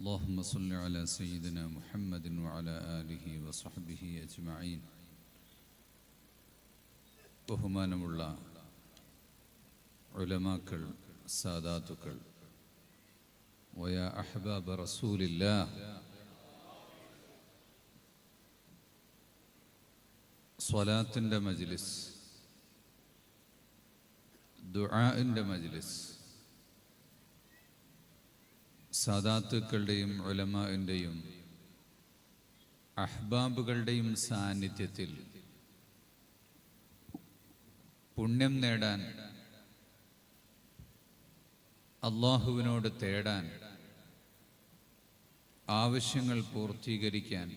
اللهم صل على سيدنا محمد وعلى آله وصحبه أجمعين. ബഹുമാനമുള്ള ഉലമാക്കൾ, സാദാത്തുക്കൾ, വയാ അഹ്ബാബ റസൂലില്ലാഹ്, സ്വലാത്തിൻ്റെ മജ്ലിസ്, ദുആഇൻ്റെ മജ്ലിസ്, സാദാത്തുക്കളുടെയും ഉലമാഇൻ്റെയും അഹ്ബാബുകളുടെയും സാന്നിധ്യത്തിൽ പുണ്യം നേടാൻ, അള്ളാഹുവിനോട് തേടാൻ, ആവശ്യങ്ങൾ പൂർത്തീകരിക്കാൻ,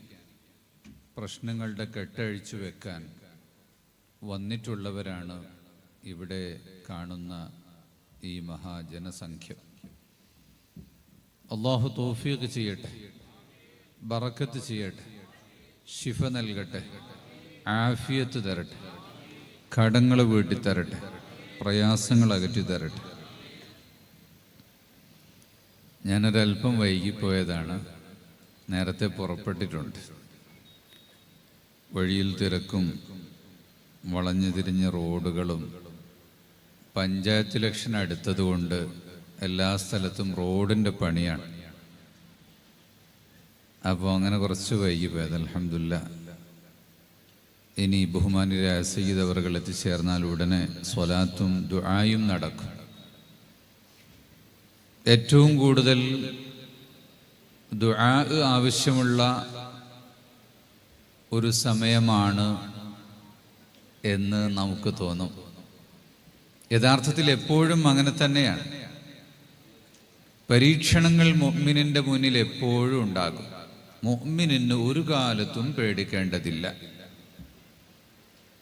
പ്രശ്നങ്ങളുടെ കെട്ടഴിച്ചു വെക്കാൻ വന്നിട്ടുള്ളവരാണ് ഇവിടെ കാണുന്ന ഈ മഹാജനസംഖ്യ. അള്ളാഹു തൗഫീഖ് ചെയ്യട്ടെ, ബറക്കത്ത് ചെയ്യട്ടെ, ശിഫ നൽകട്ടെ, ആഫിയത്ത് തരട്ടെ, കടങ്ങൾ വീട്ടി തരട്ടെ, പ്രയാസങ്ങൾ അകറ്റി തരട്ടെ. ഞാനൊരൽപ്പം വൈകിപ്പോയതാണ്, നേരത്തെ പുറപ്പെട്ടിട്ടുണ്ട്. വഴിയിൽ തിരക്കും വളഞ്ഞു തിരിഞ്ഞ റോഡുകളും പഞ്ചായത്ത് ഇലക്ഷൻ അടുത്തതുകൊണ്ട് എല്ലാ സ്ഥലത്തും റോഡിൻ്റെ പണിയാണ്. അപ്പോൾ അങ്ങനെ കുറച്ച് വൈകിപ്പോയത്. അൽഹംദുലില്ലാഹ്. ഇനി ബഹുമാന്യരായ സയ്യിദ് അവറുകൾ എത്തിച്ചേർന്നാൽ ഉടനെ സ്വലാത്തും ദുആയും നടക്കും. ഏറ്റവും കൂടുതൽ ദുആ ആവശ്യമുള്ള ഒരു സമയമാണ് എന്ന് നമുക്ക് തോന്നും. യഥാർത്ഥത്തിൽ എപ്പോഴും അങ്ങനെ തന്നെയാണ്. പരീക്ഷണങ്ങൾ മുഅ്മിനിന്റെ മുന്നിൽ എപ്പോഴും ഉണ്ടാകും. മുഅ്മിനിന് ഒരു കാലത്തും പേടിക്കേണ്ടതില്ല.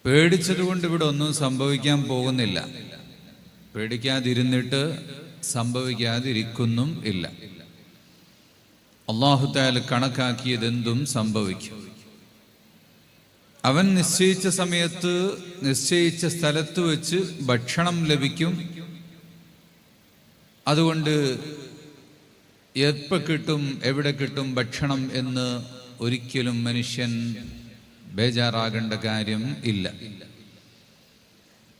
പേടിച്ചതുകൊണ്ട് ഇവിടെ ഒന്നും സംഭവിക്കാൻ പോകുന്നില്ല. പേടിക്കാതിരുന്നിട്ട് സംഭവിക്കാതിരിക്കുന്നും ഇല്ല. അല്ലാഹു തആല കണക്കാക്കിയതെന്തും സംഭവിക്കും. അവൻ നിശ്ചയിച്ച സമയത്ത് നിശ്ചയിച്ച സ്ഥലത്ത് വെച്ച് ഭക്ഷണം ലഭിക്കും. അതുകൊണ്ട് എപ്പോൾ കിട്ടും, എവിടെ കിട്ടും ഭക്ഷണം എന്ന് ഒരിക്കലും മനുഷ്യൻ ബേജാറാകേണ്ട കാര്യം ഇല്ല.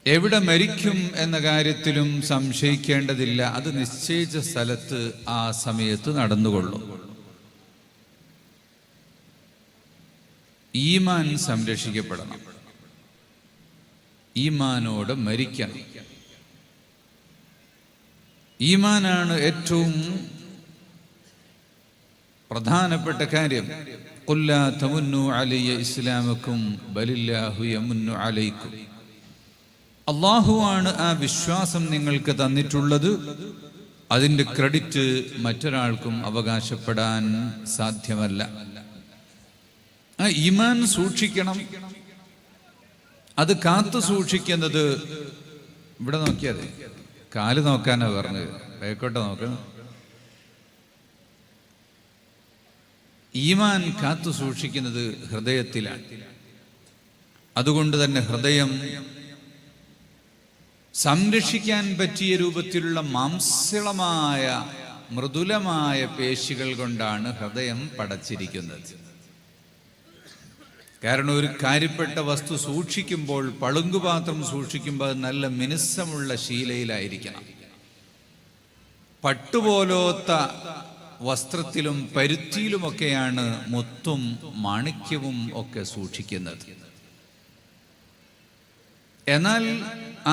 എവിടെ മരിക്കും എന്ന കാര്യത്തിലും സംശയിക്കേണ്ടതില്ല. അത് നിശ്ചയിച്ച സ്ഥലത്ത് ആ സമയത്ത് നടന്നുകൊള്ളും. ഈമാൻ സംരക്ഷിക്കപ്പെടണം. ഈമാനോട് മരിക്കണം. ഈമാനാണ് ഏറ്റവും പ്രധാനപ്പെട്ട കാര്യം. ഖുൽ ലാ തമുന്നു അലയ്യ ഇസ്ലാമക്കും ബലില്ലാഹു യമുന്നു അലൈക്കും. അല്ലാഹുവാണ് ആ വിശ്വാസം നിങ്ങൾക്ക് തന്നിട്ടുള്ളത്. അതിൻ്റെ ക്രെഡിറ്റ് മറ്റൊരാൾക്കും അവകാശപ്പെടാൻ സാധ്യമല്ല. ആ ഈമാൻ സൂക്ഷിക്കണം. അത് കാത്തു സൂക്ഷിക്കുന്നത്, ഇവിടെ നോക്കിയാൽ കാല് നോക്കാനാ പറഞ്ഞത്, ബേക്കോട്ടെ നോക്കണം. ഈമാൻ കാത്തു സൂക്ഷിക്കുന്നത് ഹൃദയത്തിലാണ്. അതുകൊണ്ട് തന്നെ ഹൃദയം സംരക്ഷിക്കാൻ പറ്റിയ രൂപത്തിലുള്ള മാംസളമായ മൃദുലമായ പേശികൾ കൊണ്ടാണ് ഹൃദയം പടച്ചിരിക്കുന്നത്. കാരണം ഒരു കാര്യപ്പെട്ട വസ്തു സൂക്ഷിക്കുമ്പോൾ, പളുങ്കുപാത്രം സൂക്ഷിക്കുമ്പോൾ അത് നല്ല മിനുസമുള്ള ശീലയിലായിരിക്കണം. പട്ടുപോലോത്ത വസ്ത്രത്തിലും പരുത്തിയിലുമൊക്കെയാണ് മുത്തും മാണിക്യവും ഒക്കെ സൂക്ഷിക്കുന്നത്. എന്നാൽ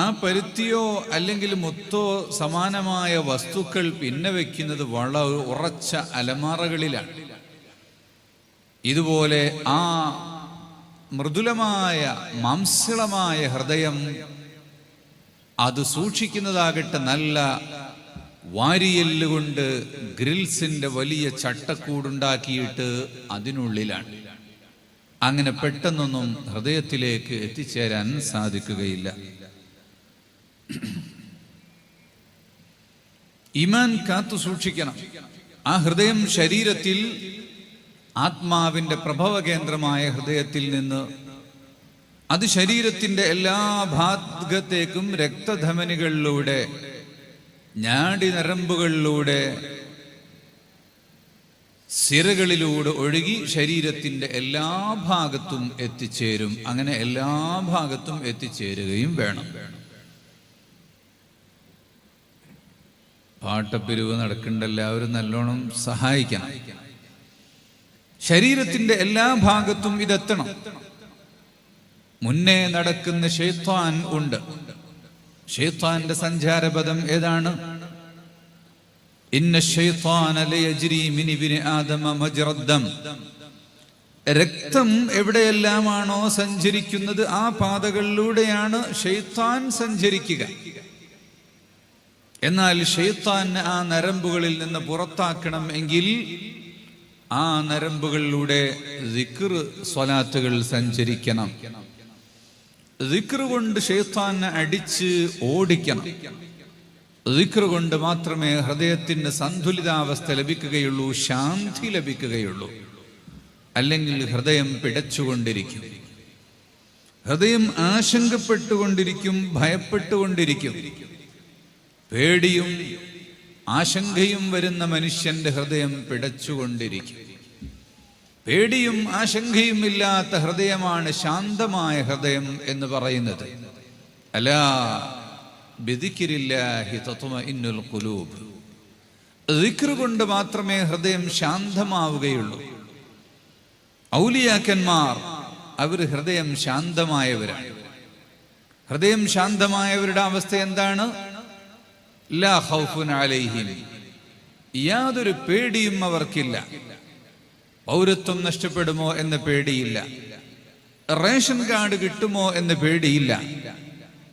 ആ പരുത്തിയോ അല്ലെങ്കിൽ മുത്തോ സമാനമായ വസ്തുക്കൾ പിന്നെ വെക്കുന്നത് വളരെ ഉറച്ച അലമാറകളിലാണ്. ഇതുപോലെ ആ മൃദുലമായ മാംസളമായ ഹൃദയം അത് സൂക്ഷിക്കുന്നതാകട്ടെ നല്ല വാരിയെല്ലുകൊണ്ട് ഗ്രിൽസിന്റെ വലിയ ചട്ടക്കൂടുണ്ടാക്കിയിട്ട് അതിനുള്ളിലാണ്. അങ്ങനെ പെട്ടെന്നൊന്നും ഹൃദയത്തിലേക്ക് എത്തിച്ചേരാൻ സാധിക്കുകയില്ല. ഈമാൻ കാത്തു സൂക്ഷിക്കണം. ആ ഹൃദയം ശരീരത്തിൽ, ആത്മാവിന്റെ പ്രഭവ കേന്ദ്രമായ ഹൃദയത്തിൽ നിന്ന് അത് ശരീരത്തിന്റെ എല്ലാ ഭാഗത്തേക്കും രക്തധമനികളിലൂടെ, ഞാടി നരമ്പുകളിലൂടെ സിരകളിലൂടെ ഒഴുകി ശരീരത്തിൻ്റെ എല്ലാ ഭാഗത്തും എത്തിച്ചേരും. അങ്ങനെ എല്ലാ ഭാഗത്തും എത്തിച്ചേരുകയും വേണം. പാട്ടപ്പിരിവ് നടക്കേണ്ട എല്ലാവരും നല്ലോണം സഹായിക്കണം. ശരീരത്തിൻ്റെ എല്ലാ ഭാഗത്തും ഇതെത്തണം. മുന്നേ നടക്കുന്ന ശൈത്താൻ ഉണ്ട്. ശൈത്താന്റെ സഞ്ചാരപഥം ഏതാണ്? ഇന്ന ശൈത്താന ലയജ്രി മിൻ ഇബ്നി ആദമ മജ്റദ്ദം. രക്തം എവിടെയെല്ലാമാണോ സഞ്ചരിക്കുന്നത് ആ പാതകളിലൂടെയാണ് ശൈത്താൻ സഞ്ചരിക്കുക. എന്നാൽ ശൈത്താന് ആ നരമ്പുകളിൽ നിന്ന് പുറത്താക്കണം എങ്കിൽ ആ നരമ്പുകളിലൂടെ ദിക്ർ സ്വലാത്തുകൾ സഞ്ചരിക്കണം. ദിക്ർ കൊണ്ട് ശൈത്താനെ അടിച്ച് ഓടിക്കണം. ദിക്ർ കൊണ്ട് മാത്രമേ ഹൃദയത്തിന് സന്തുലിതാവസ്ഥ ലഭിക്കുകയുള്ളൂ, ശാന്തി ലഭിക്കുകയുള്ളൂ. അല്ലെങ്കിൽ ഹൃദയം പിടച്ചുകൊണ്ടിരിക്കും, ഹൃദയം ആശങ്കപ്പെട്ടുകൊണ്ടിരിക്കും, ഭയപ്പെട്ടുകൊണ്ടിരിക്കും. പേടിയും ആശങ്കയും വരുന്ന മനുഷ്യന്റെ ഹൃദയം പിടച്ചുകൊണ്ടിരിക്കും. പേടിയും ആശങ്കയും ഇല്ലാത്ത ഹൃദയമാണ് ശാന്തമായ ഹൃദയം എന്ന് പറയുന്നത്. അലാ ബിദിക്രില്ലാഹി തത്മഇന്നുൽ ഖുലൂബ്. ദിക്ർ കൊണ്ട് മാത്രമേ ഹൃദയം ശാന്തമാവുകയുള്ളൂ. ഔലിയാക്കന്മാർ അവർ ഹൃദയം ശാന്തമായവരാണ്. ഹൃദയം ശാന്തമായവരുടെ അവസ്ഥ എന്താണ്? ലാ ഖൗഫുൻ അലൈഹിം, യാതൊരു പേടിയും അവർക്കില്ല. പൗരത്വം നഷ്ടപ്പെടുമോ എന്ന പേടിയില്ല, റേഷൻ കാർഡ് കിട്ടുമോ എന്ന പേടിയില്ല,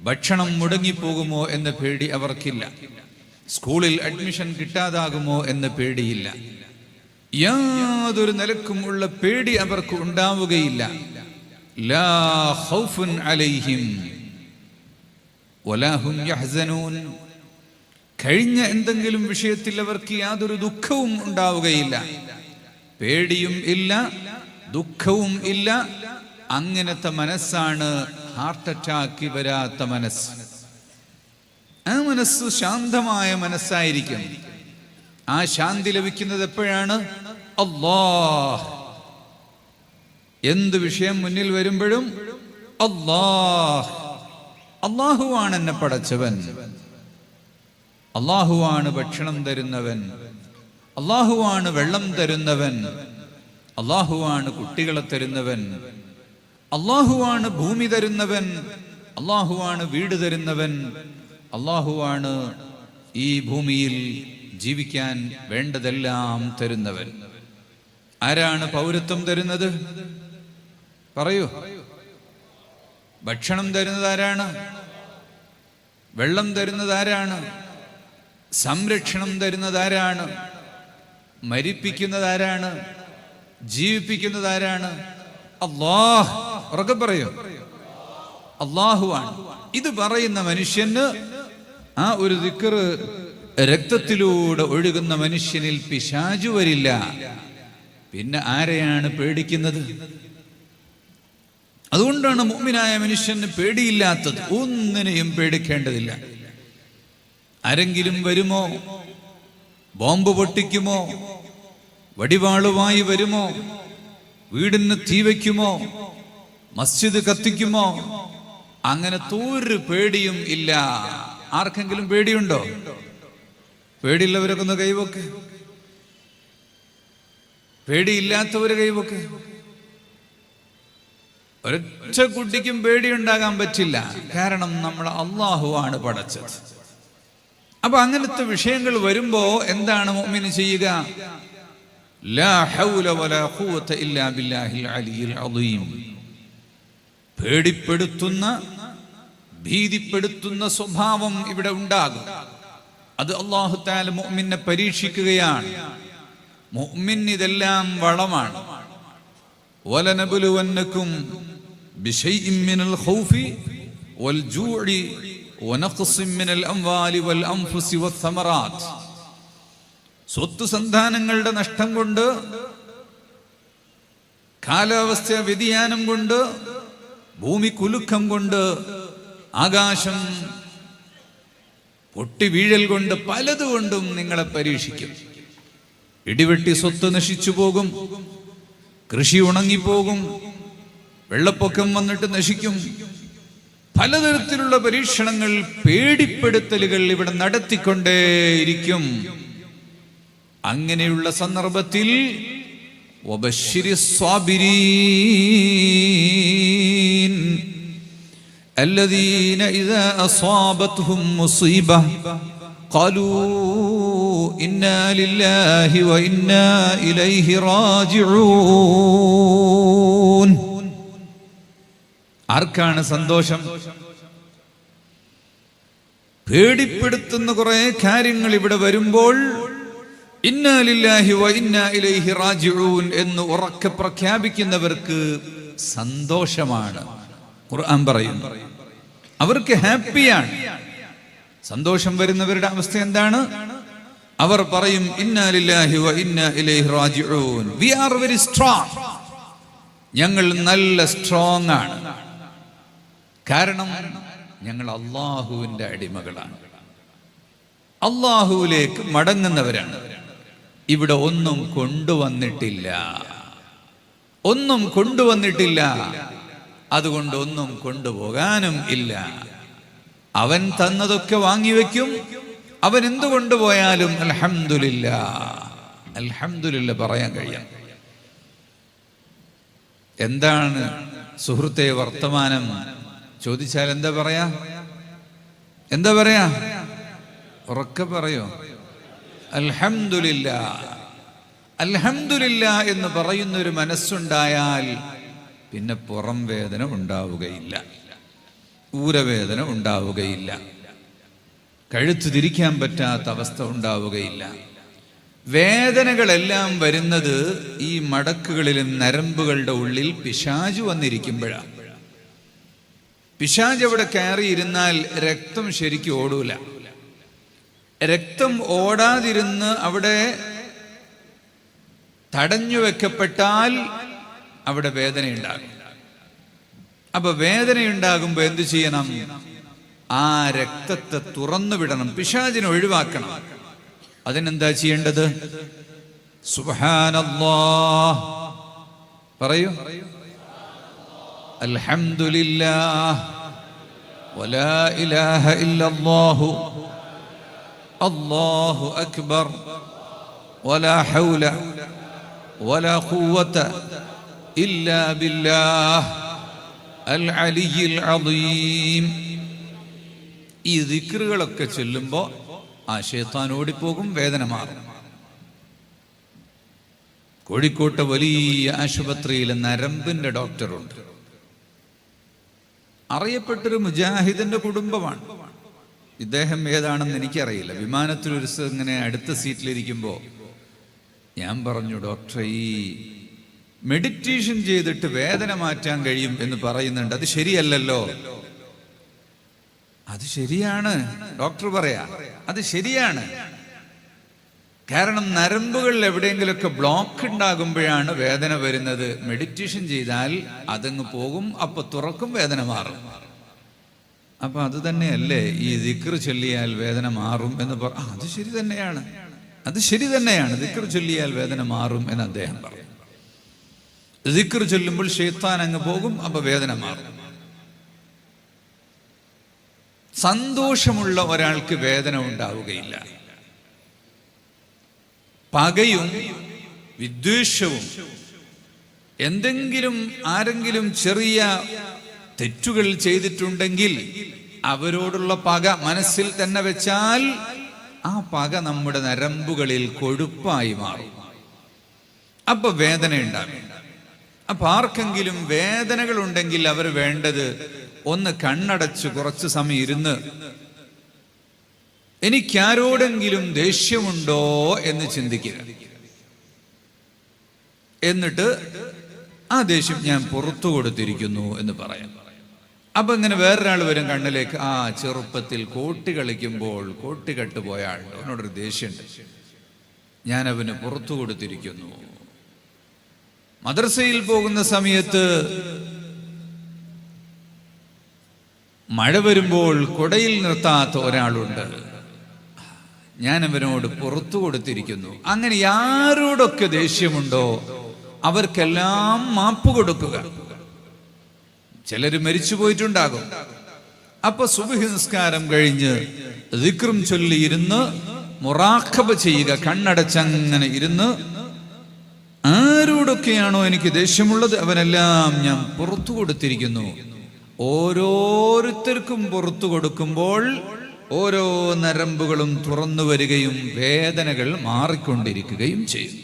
ഭക്ഷണം മുടങ്ങിപ്പോകുമോ എന്ന പേടി അവർക്കില്ല, സ്കൂളിൽ അഡ്മിഷൻ കിട്ടാതാകുമോ എന്ന പേടിയില്ല. യാതൊരു നിലക്കും ഉള്ള പേടി അവർക്ക് ഉണ്ടാവുകയില്ല. ലാ ഖൗഫുൻ അലൈഹിം വലാ ഹും യഹ്സനൂൻ. കഴിഞ്ഞ എന്തെങ്കിലും വിഷയത്തിൽ അവർക്ക് യാതൊരു ദുഃഖവും ഉണ്ടാവുകയില്ല. പേടിയും ഇല്ല, ദുഃഖവും ഇല്ല. അങ്ങനത്തെ മനസ്സാണ് ഹാർട്ട് അറ്റാക്ക് വരാത്ത മനസ്സ്. ആ മനസ്സ് ശാന്തമായ മനസ്സായിരിക്കും. ആ ശാന്തി ലഭിക്കുന്നത് എപ്പോഴാണ്? അല്ലാഹ്. എന്ത് വിഷയം മുന്നിൽ വരുമ്പോഴും അല്ലാഹ്, അല്ലാഹുവാണ് എന്നെ പടച്ചവൻ, അല്ലാഹുവാണ് ഭക്ഷണം തരുന്നവൻ, അല്ലാഹുവാണ് വെള്ളം തരുന്നവൻ, അല്ലാഹുവാണ് കുട്ടികളെ തരുന്നവൻ, അല്ലാഹുവാണ് ഭൂമി തരുന്നവൻ, അല്ലാഹുവാണ് വീട് തരുന്നവൻ, അല്ലാഹുവാണ് ഈ ഭൂമിയിൽ ജീവിക്കാൻ വേണ്ടതെല്ലാം തരുന്നവൻ. ആരാണ് പൗരത്വം തരുന്നത്? പറയൂ. ഭക്ഷണം തരുന്നത് ആരാണ്? വെള്ളം തരുന്നത് ആരാണ്? സംരക്ഷണം തരുന്നത് ആരാണ്? മരിപ്പിക്കുന്നത് ആരാണ്? ജീവിപ്പിക്കുന്നത് ആരാണ്? അല്ലാഹ്. ഉറക്കെ പറയൂ, അല്ലാഹുവാണ്. ഇത് പറയുന്ന മനുഷ്യന് ആ ഒരു ദിക്ർ രക്തത്തിലൂടെ ഒഴുകുന്ന മനുഷ്യനിൽ പിശാചു വരില്ല. പിന്നെ ആരെയാണ് പേടിക്കുന്നത്? അതുകൊണ്ടാണ് മുഅ്മിനായ മനുഷ്യന് പേടിയില്ലാത്തത്. ഒന്നിനെയും പേടിക്കേണ്ടതില്ല. ആരെങ്കിലും വരുമോ? ബോംബ് പൊട്ടിക്കുമോ? വടിവാളുമായി വരുമോ? വീടിന് തീ വയ്ക്കുമോ? മസ്ജിദ് കത്തിക്കുമോ? അങ്ങനത്തെ ഒരു പേടിയും ഇല്ല. ആർക്കെങ്കിലും പേടിയുണ്ടോ? പേടിയുള്ളവരൊക്കെ ഒന്ന് കൈവക്ക്. പേടിയില്ലാത്തവര് കൈവക്ക്. ഒരൊറ്റ കുട്ടിക്കും പേടിയുണ്ടാകാൻ പറ്റില്ല. കാരണം നമ്മൾ അല്ലാഹുവാണ് പടച്ചത്. അപ്പൊ അങ്ങനത്തെ വിഷയങ്ങൾ വരുമ്പോ എന്താണ് മുഅ്മിൻ ചെയ്യുക? ലാ ഹൗല വലാ ഖുവത ഇല്ലാ ബില്ലാഹിൽ അലിയിൽ അദീം. പേടിപ്പെടുത്തുന്ന, ഭീതിപ്പെടുത്തുന്ന സ്വഭാവം ഇവിടെ ഉണ്ടാകും. അത് അല്ലാഹു തആല മുഅ്മിനെ പരീക്ഷിക്കുകയാണ്. മുഅ്മിൻ ഇതെല്ലാം വളമാണ്. വലനബ്ലുവന്നകും ബിശൈഇൻ മിനൽ ഖൗഫി വൽ ജൂഇ വനഖ്സിൻ മിനൽ അംവാലി വൽ അൻഫുസി വസ്സമറാത്ത്. സ്വത്ത് സന്താനങ്ങളുടെ നഷ്ടം കൊണ്ട്, കാലാവസ്ഥ വ്യതിയാനം കൊണ്ട്, ഭൂമി കുലുക്കം കൊണ്ട്, ആകാശം പൊട്ടി വീഴൽ കൊണ്ട്, പലതുകൊണ്ടും നിങ്ങളെ പരീക്ഷിക്കും. ഇടിവെട്ടി സ്വത്ത് നശിച്ചു പോകും, കൃഷി ഉണങ്ങിപ്പോകും, വെള്ളപ്പൊക്കം വന്നിട്ട് നശിക്കും. പലതരത്തിലുള്ള പരീക്ഷണങ്ങൾ, പേടിപ്പെടുത്തലുകൾ ഇവിടെ നടത്തിക്കൊണ്ടേയിരിക്കും. അങ്ങനെയുള്ള സന്ദർഭത്തിൽ വബശ്ശിരി സ്വാബിരീൻ الذين إذا أصابتهم مصيبة قالوا إنا لله وإنا إليه راجعون. ആർക്കാണ് സന്തോഷം? പേടിപ്പെടുത്തുന്ന കുറെ കാര്യങ്ങൾ ഇവിടെ വരുമ്പോൾ ഇന്നാ ലില്ലാഹി വ ഇന്നാ ഇലൈഹി റാജിഊൻ എന്ന് ഉറക്കെ പ്രഖ്യാപിക്കുന്നവർക്ക് സന്തോഷമാണ്. ഖുർആൻ പറയുന്നു, അവർക്ക് ഹാപ്പിയാണ്. സന്തോഷം വരുന്നവരുടെ അവസ്ഥ എന്താണ്? അവർ പറയും ഇന്നാ ലില്ലാഹി വ ഇന്നാ ഇലൈഹി റാജിഊൻ. We are very strong. ഞങ്ങൾ നല്ല സ്ട്രോങ് ആണ്. കാരണം ഞങ്ങൾ അള്ളാഹുവിന്റെ അടിമകളാണ്, അള്ളാഹുവിലേക്ക് മടങ്ങുന്നവരാണ്. ഇവിടെ ഒന്നും കൊണ്ടുവന്നിട്ടില്ല, ഒന്നും കൊണ്ടുവന്നിട്ടില്ല. അതുകൊണ്ട് ഒന്നും കൊണ്ടുപോകാനും ഇല്ല. അവൻ തന്നതൊക്കെ വാങ്ങിവെക്കും. അവൻ എന്തു കൊണ്ടുപോയാലും അൽഹംദുലില്ലാ, അൽഹംദുലില്ലാ പറയാൻ കഴിയാം. എന്താണ് സുഹൃത്തെ വർത്തമാനം ചോദിച്ചാൽ എന്താ പറയാ? എന്താ പറയാ? ഉറക്കെ പറയോ? അൽഹംദുലില്ലാ. അൽഹംദുലില്ലാ എന്ന് പറയുന്നൊരു മനസ്സുണ്ടായാൽ പിന്നെ പുറം വേദന ഉണ്ടാവുകയില്ല, ഊരവേദന ഉണ്ടാവുകയില്ല, കഴുത്ത് തിരിക്കാൻ പറ്റാത്ത അവസ്ഥ ഉണ്ടാവുകയില്ല. വേദനകളെല്ലാം വരുന്നത് ഈ മടക്കുകളിലും നരമ്പുകളുടെ ഉള്ളിൽ പിശാച് വന്നിരിക്കുമ്പോഴാണ്. പിശാച് അവിടെ കയറിയിരുന്നാൽ രക്തം ശരിക്കും ഓടൂല. രക്തം ഓടാതിരുന്ന് അവിടെ തടഞ്ഞു വെക്കപ്പെട്ടാൽ അവിടെ വേദനയുണ്ടാകും. അപ്പൊ വേദനയുണ്ടാകുമ്പോ എന്തു ചെയ്യണം? ആ രക്തത്തെ തുറന്നു വിടണം, പിശാചിനെ ഒഴിവാക്കണം. അതിനെന്താ ചെയ്യേണ്ടത്? സുബ്ഹാനല്ലാഹ് പറയൂ, അൽഹംദുലില്ലാഹ് വലാ ഇലാഹ ഇല്ലല്ലാഹു അല്ലാഹു അക്ബർ വലാ ഹൗല വലാ ഖുവത ഇല്ലാ ബില്ലാഹ് അൽ അലിയ്യിൽ അദീം. ഈ ദിക്റുകളൊക്കെ ചൊല്ലുമ്പോ ആ ശൈത്താൻ ഓടിപ്പോകും, വേദന മാറും. കോഴിക്കോട്ടെ വലിയ ആശുപത്രിയിൽ നരമ്പിന്റെ ഡോക്ടറുണ്ട്. അറിയപ്പെട്ടൊരു മുജാഹിദിന്റെ കുടുംബമാണ്. ഇദ്ദേഹം ഏതാണെന്ന് എനിക്കറിയില്ല. വിമാനത്തിൽ ഒരു ഇങ്ങനെ അടുത്ത സീറ്റിലിരിക്കുമ്പോ ഞാൻ പറഞ്ഞു, ഡോക്ടർ, ഈ മെഡിറ്റേഷൻ ചെയ്തിട്ട് വേദന മാറ്റാൻ കഴിയും എന്ന് പറയുന്നുണ്ട്, അത് ശരിയല്ലല്ലോ. അത് ശരിയാണ് ഡോക്ടർ പറയാ, അത് ശരിയാണ്. കാരണം നരമ്പുകളിൽ എവിടെയെങ്കിലുമൊക്കെ ബ്ലോക്ക് ഉണ്ടാകുമ്പോഴാണ് വേദന വരുന്നത്. മെഡിറ്റേഷൻ ചെയ്താൽ അതങ്ങ് പോകും, അപ്പൊ തുറക്കും, വേദന മാറും. അപ്പൊ അത് തന്നെയല്ലേ ഈ ദിക്ർ ചൊല്ലിയാൽ വേദന മാറും എന്ന് അത് ശരി തന്നെയാണ്, അത് ശരി തന്നെയാണ്. ദിക്ർ ചൊല്ലിയാൽ വേദന മാറും എന്ന് അദ്ദേഹം പറയും. ദിക്ർ ചൊല്ലുമ്പോൾ ശൈത്താൻ അങ്ങ് പോകും, അപ്പൊ വേദന മാറും. സന്തോഷമുള്ള ഒരാൾക്ക് വേദന ഉണ്ടാവുകയില്ല. പകയും വിദ്വേഷവും, എന്തെങ്കിലും ആരെങ്കിലും ചെറിയ തെറ്റുകൾ ചെയ്തിട്ടുണ്ടെങ്കിൽ അവരോടുള്ള പക മനസ്സിൽ തന്നെ വെച്ചാൽ ആ പക നമ്മുടെ നരമ്പുകളിൽ കൊഴുപ്പായി മാറും. അപ്പൊ വേദന ഉണ്ടാകും. അപ്പൊ ആർക്കെങ്കിലും വേദനകൾ ഉണ്ടെങ്കിൽ അവർ വേണ്ടത് ഒന്ന് കണ്ണടച്ച് കുറച്ച് സമയം ഇരുന്ന് എനിക്കാരോടെങ്കിലും ദേഷ്യമുണ്ടോ എന്ന് ചിന്തിക്കുക. എന്നിട്ട് ആ ദേഷ്യം ഞാൻ പുറത്തു കൊടുത്തിരിക്കുന്നു എന്ന് പറയാം. അപ്പൊ ഇങ്ങനെ വേറൊരാൾ വരും കണ്ണിലേക്ക്, ആ ചെറുപ്പത്തിൽ കോട്ടി കളിക്കുമ്പോൾ കോട്ടി കെട്ടുപോയ ആൾ, അവനോടൊരു ദേഷ്യമുണ്ട്, ഞാൻ അവന് പുറത്തു കൊടുത്തിരിക്കുന്നു. മദ്രസയിൽ പോകുന്ന സമയത്ത് മഴ വരുമ്പോൾ കുടയിൽ നിർത്താത്ത ഒരാളുണ്ട്, ഞാൻ അവനോട് പുറത്തു കൊടുത്തിരിക്കുന്നു. അങ്ങനെ ആരോടൊക്കെ ദേഷ്യമുണ്ടോ അവർക്കെല്ലാം മാപ്പ് കൊടുക്കുക. ചിലര് മരിച്ചു പോയിട്ടുണ്ടാകും. അപ്പൊ സുബ്ഹി നിസ്കാരം കഴിഞ്ഞ് ദിക്റും ചൊല്ലി ഇരുന്ന് മുറാഖബ ചെയ്യുക. കണ്ണടച്ചങ്ങനെ ഇരുന്ന് ആരോടൊക്കെയാണോ എനിക്ക് ദേഷ്യമുള്ളത് അവനെല്ലാം ഞാൻ പുറത്തു കൊടുത്തിരിക്കുന്നു. ഓരോരുത്തർക്കും പുറത്തു കൊടുക്കുമ്പോൾ ഓരോ നരമ്പുകളും തുറന്നു വരികയും വേദനകൾ മാറിക്കൊണ്ടിരിക്കുകയും ചെയ്യും.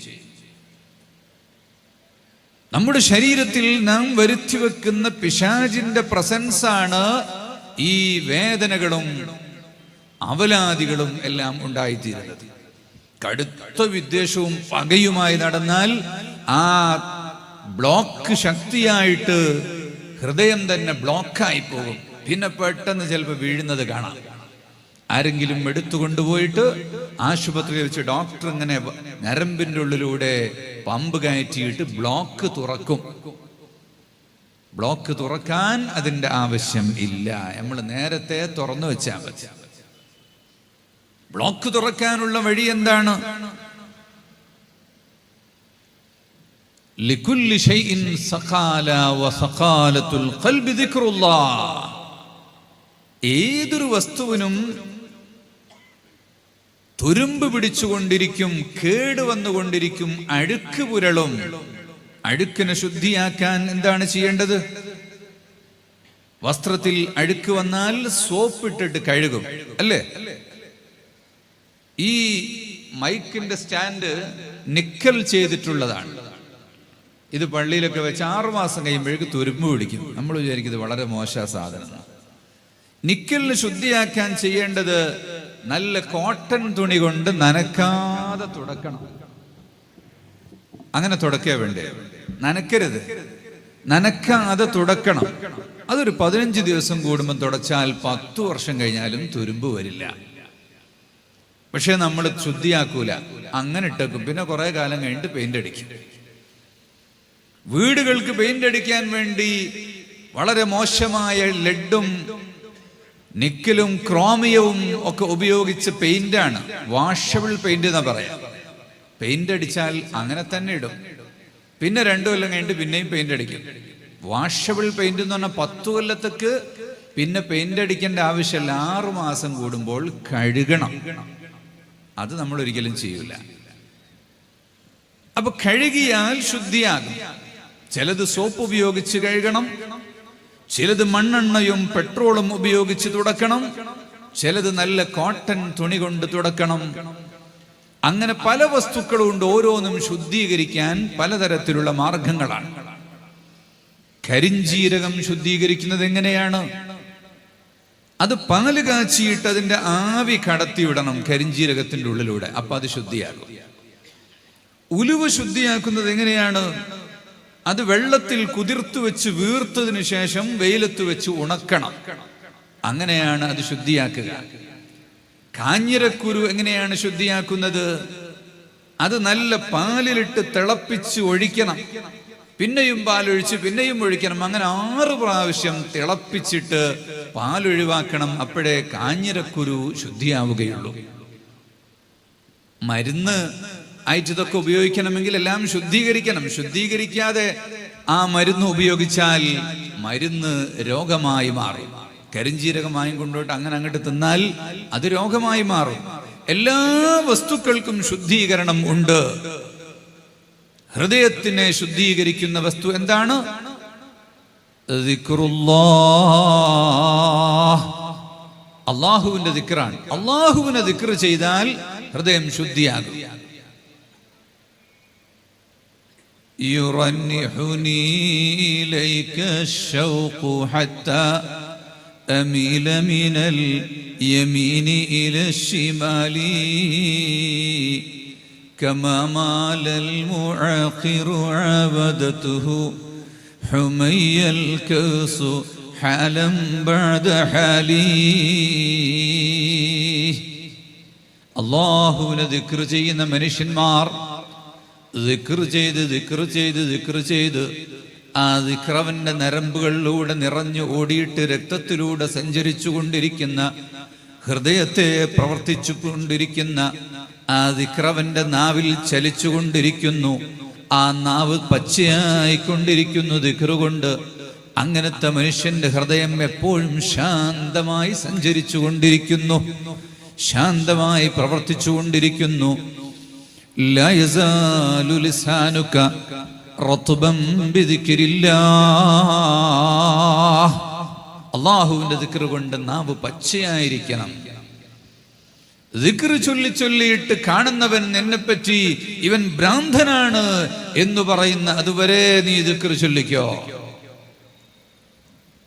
നമ്മുടെ ശരീരത്തിൽ നാം വരുത്തി വെക്കുന്ന പിശാചിന്റെ പ്രസൻസാണ് ഈ വേദനകളും അവലാദികളും എല്ലാം ഉണ്ടായിത്തീരുന്നത്. കടുത്ത വിദ്വേഷവും പകയുമായി നടന്നാൽ ആ ബ്ലോക്ക് ശക്തിയായിട്ട് ഹൃദയം തന്നെ ബ്ലോക്കായി പോകും. പിന്നെ പെട്ടെന്ന് ചിലപ്പോൾ വീഴുന്നത് കാണാം. ആരെങ്കിലും എടുത്തുകൊണ്ടുപോയിട്ട് ആശുപത്രിയിൽ വെച്ച് ഡോക്ടർ ഇങ്ങനെ നരമ്പിൻ്റെ ഉള്ളിലൂടെ പമ്പ് കയറ്റിയിട്ട് ബ്ലോക്ക് തുറക്കും. ബ്ലോക്ക് തുറക്കാൻ അതിൻ്റെ ആവശ്യം ഇല്ല, നമ്മൾ നേരത്തെ തുറന്നു വെച്ചാൽ മതി. ബ്ലോക്ക് തുറക്കാനുള്ള വഴി എന്താണ്? ലികുല്ലി ഷൈഇൻ സഖാല വസഖാലത്തുൽ ഖൽബി ദിക്റുല്ലാഹ്. ഏതൊരു വസ്തുവിനും തുരുമ്പ് പിടിച്ചുകൊണ്ടിരിക്കും, കേടുവന്നുകൊണ്ടിരിക്കും, അഴുക്ക് പുരളും. അഴുക്കിനെ ശുദ്ധിയാക്കാൻ എന്താണ് ചെയ്യേണ്ടത്? വസ്ത്രത്തിൽ അഴുക്ക് വന്നാൽ സോപ്പിട്ടിട്ട് കഴുകും, അല്ലേ? ഈ മൈക്കിന്റെ സ്റ്റാൻഡ് നിക്കൽ ചെയ്തിട്ടുള്ളതാണ്. ഇത് പള്ളിയിലൊക്കെ വെച്ച് 6 മാസം കഴിയുമ്പോഴേക്ക് തുരുമ്പ് പിടിക്കും. നമ്മൾ വിചാരിക്കും ഇത് വളരെ മോശ സാധനമാണ്. നിക്കലിന് ശുദ്ധിയാക്കാൻ ചെയ്യേണ്ടത് നല്ല കോട്ടൺ തുണി കൊണ്ട് നനക്കാതെ തുടക്കണം. അങ്ങനെ തുടക്കേ വേണ്ടേ, നനക്കരുത്, നനക്കാതെ തുടക്കണം. അതൊരു 15 ദിവസം കൂടുമ്പോൾ തുടച്ചാൽ 10 വർഷം കഴിഞ്ഞാലും തുരുമ്പ് വരില്ല. പക്ഷെ നമ്മൾ ശുദ്ധിയാക്കൂല, അങ്ങനെ ഇട്ടേക്കും. പിന്നെ കുറെ കാലം കഴിഞ്ഞിട്ട് പെയിന്റ് അടിക്കും. വീടുകൾക്ക് പെയിന്റ് അടിക്കാൻ വേണ്ടി വളരെ മോശമായ ലെഡും നിക്കലും ക്രോമിയവും ഒക്കെ ഉപയോഗിച്ച് പെയിന്റാണ്, വാഷബിൾ പെയിന്റ് എന്നാ പറയാം. പെയിന്റ് അടിച്ചാൽ അങ്ങനെ തന്നെ ഇടും, പിന്നെ 2 കൊല്ലം കഴിഞ്ഞിട്ട് പിന്നെയും പെയിന്റ് അടിക്കും. വാഷബിൾ പെയിന്റ് എന്ന് പറഞ്ഞാൽ 10 കൊല്ലത്തേക്ക് പിന്നെ പെയിന്റ് അടിക്കേണ്ട ആവശ്യമില്ല. 6 മാസം കൂടുമ്പോൾ കഴുകണം. അത് നമ്മൾ ഒരിക്കലും ചെയ്യൂല. അപ്പൊ കഴുകിയാൽ ശുദ്ധിയാകും. ചിലത് സോപ്പ് ഉപയോഗിച്ച് കഴുകണം, ചിലത് മണ്ണെണ്ണയും പെട്രോളും ഉപയോഗിച്ച് തുടക്കണം, ചിലത് നല്ല കോട്ടൺ തുണി കൊണ്ട് തുടക്കണം. അങ്ങനെ പല വസ്തുക്കളും ഉണ്ട്. ഓരോന്നും ശുദ്ധീകരിക്കാൻ പലതരത്തിലുള്ള മാർഗങ്ങളാണ്. കരിഞ്ജീരകം ശുദ്ധീകരിക്കുന്നത് എങ്ങനെയാണ്? അത് പാല് കാച്ചിയിട്ട് അതിന്റെ ആവി കടത്തിവിടണം കരിഞ്ജീരകത്തിന്റെ ഉള്ളിലൂടെ, അപ്പൊ അത് ശുദ്ധിയാകും. ഉലുവ ശുദ്ധിയാക്കുന്നത് എങ്ങനെയാണ്? അത് വെള്ളത്തിൽ കുതിർത്തു വെച്ച് വീർത്തതിന് ശേഷം വെയിലത്ത് വെച്ച് ഉണക്കണം. അങ്ങനെയാണ് അത് ശുദ്ധിയാക്കുക. കാഞ്ഞിരക്കുരു എങ്ങനെയാണ് ശുദ്ധിയാക്കുന്നത്? അത് നല്ല പാലിലിട്ട് തിളപ്പിച്ച് ഒഴിക്കണം, പിന്നെയും പാലൊഴിച്ച് പിന്നെയും ഒഴിക്കണം. അങ്ങനെ 6 പ്രാവശ്യം തിളപ്പിച്ചിട്ട് പാലൊഴിവാക്കണം. അപ്പോഴേ കാഞ്ഞിരക്കുരു ശുദ്ധിയാവുകയുള്ളൂ. മരുന്ന് ആയിട്ട് ഇതൊക്കെ ഉപയോഗിക്കണമെങ്കിൽ എല്ലാം ശുദ്ധീകരിക്കണം. ശുദ്ധീകരിക്കാതെ ആ മരുന്ന് ഉപയോഗിച്ചാൽ മരുന്ന് രോഗമായി മാറും. കരിഞ്ജീരകമായും കൊണ്ടുപോയിട്ട് അങ്ങനെ അങ്ങോട്ട് തിന്നാൽ അത് രോഗമായി മാറും. എല്ലാ വസ്തുക്കൾക്കും ശുദ്ധീകരണം ഉണ്ട്. ഹൃദയത്തിനെ ശുദ്ധീകരിക്കുന്ന വസ്തു എന്താണ്? ദിക്റുല്ലാഹ്. അല്ലാഹുവിന്റെ ദിക്റാണ്. അല്ലാഹുവിനെ ദിക്ർ ചെയ്താൽ ഹൃദയം ശുദ്ധിയാകും. يرنحني إليك الشوق حتى أميل من اليمين إلى الشمال كما مال المعاقر عبدته حمي الكوس حالا بعد حالي. അല്ലാഹുവിനെ ദിക്ർ ചെയ്യുന്ന മനുഷ്യന്മാർ ദിക്ർ ചെയ്ത് ആ ദിക്ർ അവന്റെ നരമ്പുകളിലൂടെ നിറഞ്ഞു ഓടിയിട്ട് രക്തത്തിലൂടെ സഞ്ചരിച്ചു കൊണ്ടിരിക്കുന്ന ഹൃദയത്തെ പ്രവർത്തിച്ചു കൊണ്ടിരിക്കുന്ന ആ ദിക്ർ അവന്റെ നാവിൽ ചലിച്ചുകൊണ്ടിരിക്കുന്നു. ആ നാവ് പച്ചയായിക്കൊണ്ടിരിക്കുന്നു ദിക്ർ കൊണ്ട്. അങ്ങനത്തെ മനുഷ്യന്റെ ഹൃദയം എപ്പോഴും ശാന്തമായി സഞ്ചരിച്ചു കൊണ്ടിരിക്കുന്നു, ശാന്തമായി പ്രവർത്തിച്ചു കൊണ്ടിരിക്കുന്നു. ലാ യസാലു ലിസാനുക റത്ബൻ ബിദിക്രില്ലാഹ്. അല്ലാഹുവിന്റെ ദിക്ർ കൊണ്ട് നാവ് പച്ചയായിരിക്കണം. ദിക്ർ ചൊല്ലി ചൊല്ലിയിട്ട് കാണുന്നവൻ എന്നെപ്പറ്റി ഇവൻ ഭ്രാന്തനാണ് എന്ന് പറയുന്ന അതുവരെ നീ ദിക്ർ ചൊല്ലിക്കോ.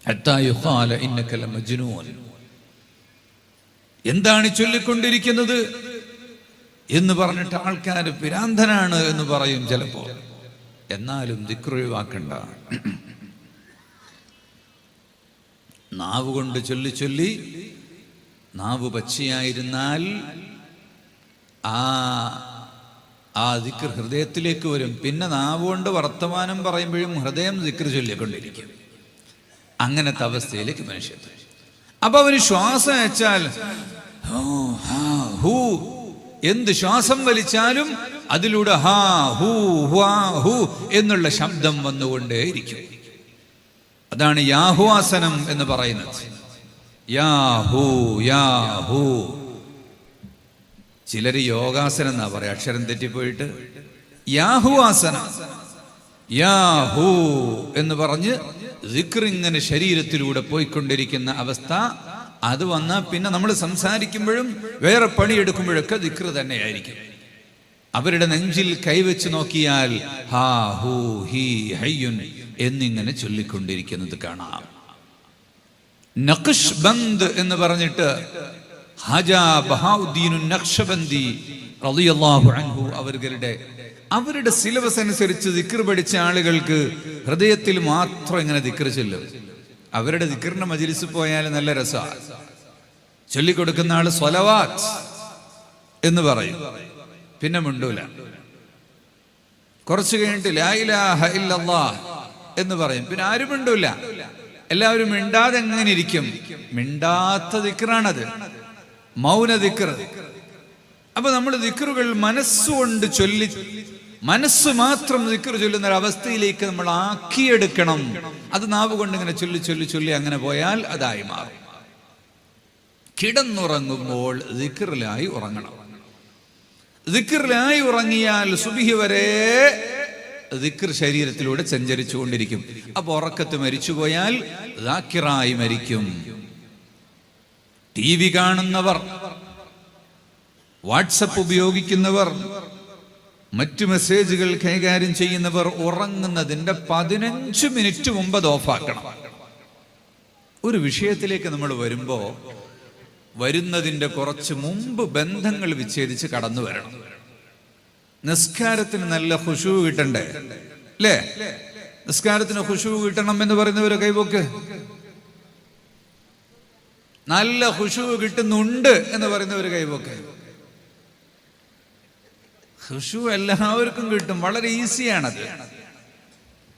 ഹത്താ യുഖാല ഇന്നക ലമജ്നൂൻ. എന്താണ് ചൊല്ലിക്കൊണ്ടിരിക്കുന്നത് എന്ന് പറഞ്ഞിട്ട് ആൾക്കാർ ഭ്രാന്തനാണ് എന്ന് പറയും ചിലപ്പോൾ. എന്നാലും ദിക്ർ ഒഴിവാക്കണ്ട. നാവ് കൊണ്ട് ചൊല്ലി ചൊല്ലി നാവ് പച്ചയായിരുന്നാൽ ആ ദിക്ർ ഹൃദയത്തിലേക്ക് വരും. പിന്നെ നാവ് കൊണ്ട് വർത്തമാനം പറയുമ്പോഴും ഹൃദയം ദിക്ർ ചൊല്ലിക്കൊണ്ടിരിക്കും. അങ്ങനത്തെ അവസ്ഥയിലേക്ക് മനുഷ്യൻ. അപ്പൊ അവന് ശ്വാസം അയച്ചാൽ എന്ത് ശ്വാസം വലിച്ചാലും അതിലൂടെ ഹാ ഹൂ ഹ്വാ ഹൂ എന്നുള്ള ശബ്ദം വന്നുകൊണ്ടേയിരിക്കും. അതാണ് യാഹുവാസനം എന്ന് പറയുന്നത്. Yahoo Yahoo. ചിലര് യോഗാസനം എന്നാ പറയാ, അക്ഷരം തെറ്റിപ്പോയിട്ട്. യാഹുവാസനം, യാഹൂ എന്ന് പറഞ്ഞ് ദിക്ർ ഇങ്ങനെ ശരീരത്തിലൂടെ പോയിക്കൊണ്ടിരിക്കുന്ന അവസ്ഥ. അത് വന്നാൽ പിന്നെ നമ്മൾ സംസാരിക്കുമ്പോഴും വേറെ പണിയെടുക്കുമ്പോഴൊക്കെ ദിക്ർ തന്നെയായിരിക്കും. അവരുടെ നെഞ്ചിൽ കൈവച്ച് നോക്കിയാൽ ഹാ ഹൂ ഹി ഹയ്യുൻ എന്നിങ്ങനെ ചൊല്ലിക്കൊണ്ടിരിക്കുന്നത് കാണാം. നഖ്ശ്ബന്ദ് എന്ന് പറഞ്ഞിട്ട് ഹാജാ ബഹാഉദ്ദീൻ നഖ്ശ്ബന്ദി റളിയല്ലാഹു അൻഹു അവരുടെ സിലബസ് അനുസരിച്ച് ദിക്ർ പഠിച്ച ആളുകൾക്ക് ഹൃദയത്തിൽ മാത്രം ഇങ്ങനെ ദിക്ർ ചൊല്ലും. അവരുടെ ദിക്റിന്റെ മജ്ലിസിൽ പോയാൽ നല്ല രസമാണ്. ചൊല്ലിക്കൊടുക്കുന്ന ആള് സ്വലവാത്ത് എന്ന് പറയും, പിന്നെ മിണ്ടൂല. കുറച്ച് കഴിഞ്ഞിട്ട് ലാ ഇലാഹ ഇല്ലല്ലാഹ് എന്ന് പറയും, പിന്നെ ആരും മിണ്ടൂല. എല്ലാവരും മിണ്ടാതെ എങ്ങനെ ഇരിക്കും? മിണ്ടാത്ത ദിക്റാണത്, മൗന ദിക്ർ. അപ്പൊ നമ്മൾ ദിക്റുകൾ മനസ്സുകൊണ്ട് ചൊല്ലി, മനസ്സ് മാത്രം ദിക്ർ ചൊല്ലുന്ന ഒരു അവസ്ഥയിലേക്ക് നമ്മൾ ആക്കിയെടുക്കണം. അത് നാവ് കൊണ്ട് ഇങ്ങനെ ചൊല്ലി ചൊല്ലി ചൊല്ലി അങ്ങനെ പോയാൽ അതായി മാറും. കിടന്നുറങ്ങുമ്പോൾ ദിക്റിലായി ഉറങ്ങണം. ദിക്റിലായി ഉറങ്ങിയാൽ സുബ്ഹി വരെ ദിക്ർ ശരീരത്തിലൂടെ സഞ്ചരിച്ചു കൊണ്ടിരിക്കും. അപ്പൊ ഉറക്കത്ത് മരിച്ചുപോയാൽ ദാക്കിറായി മരിക്കും. ടി വി കാണുന്നവർ, വാട്സപ്പ് ഉപയോഗിക്കുന്നവർ, മറ്റു മെസ്സേജുകൾ കൈകാര്യം ചെയ്യുന്നവർ ഉറങ്ങുന്നതിന്റെ 15 മിനിറ്റ് മുമ്പ് അത് ഓഫാക്കണം. ഒരു വിഷയത്തിലേക്ക് നമ്മൾ വരുന്നതിന്റെ കുറച്ച് മുമ്പ് ബന്ധങ്ങൾ വിച്ഛേദിച്ച് കടന്നു വരണം. നിസ്കാരത്തിന് നല്ല ഖുശൂ കിട്ടണ്ടേ അല്ലേ? നിസ്കാരത്തിന് ഖുശൂ കിട്ടണം എന്ന് പറയുന്നവരെ കൈപോക്ക്. നല്ല ഖുശൂ കിട്ടുന്നുണ്ട് എന്ന് പറയുന്നവര് കൈപോക്ക്. ഖുശൂ എല്ലാവർക്കും കിട്ടും, വളരെ ഈസിയാണത്.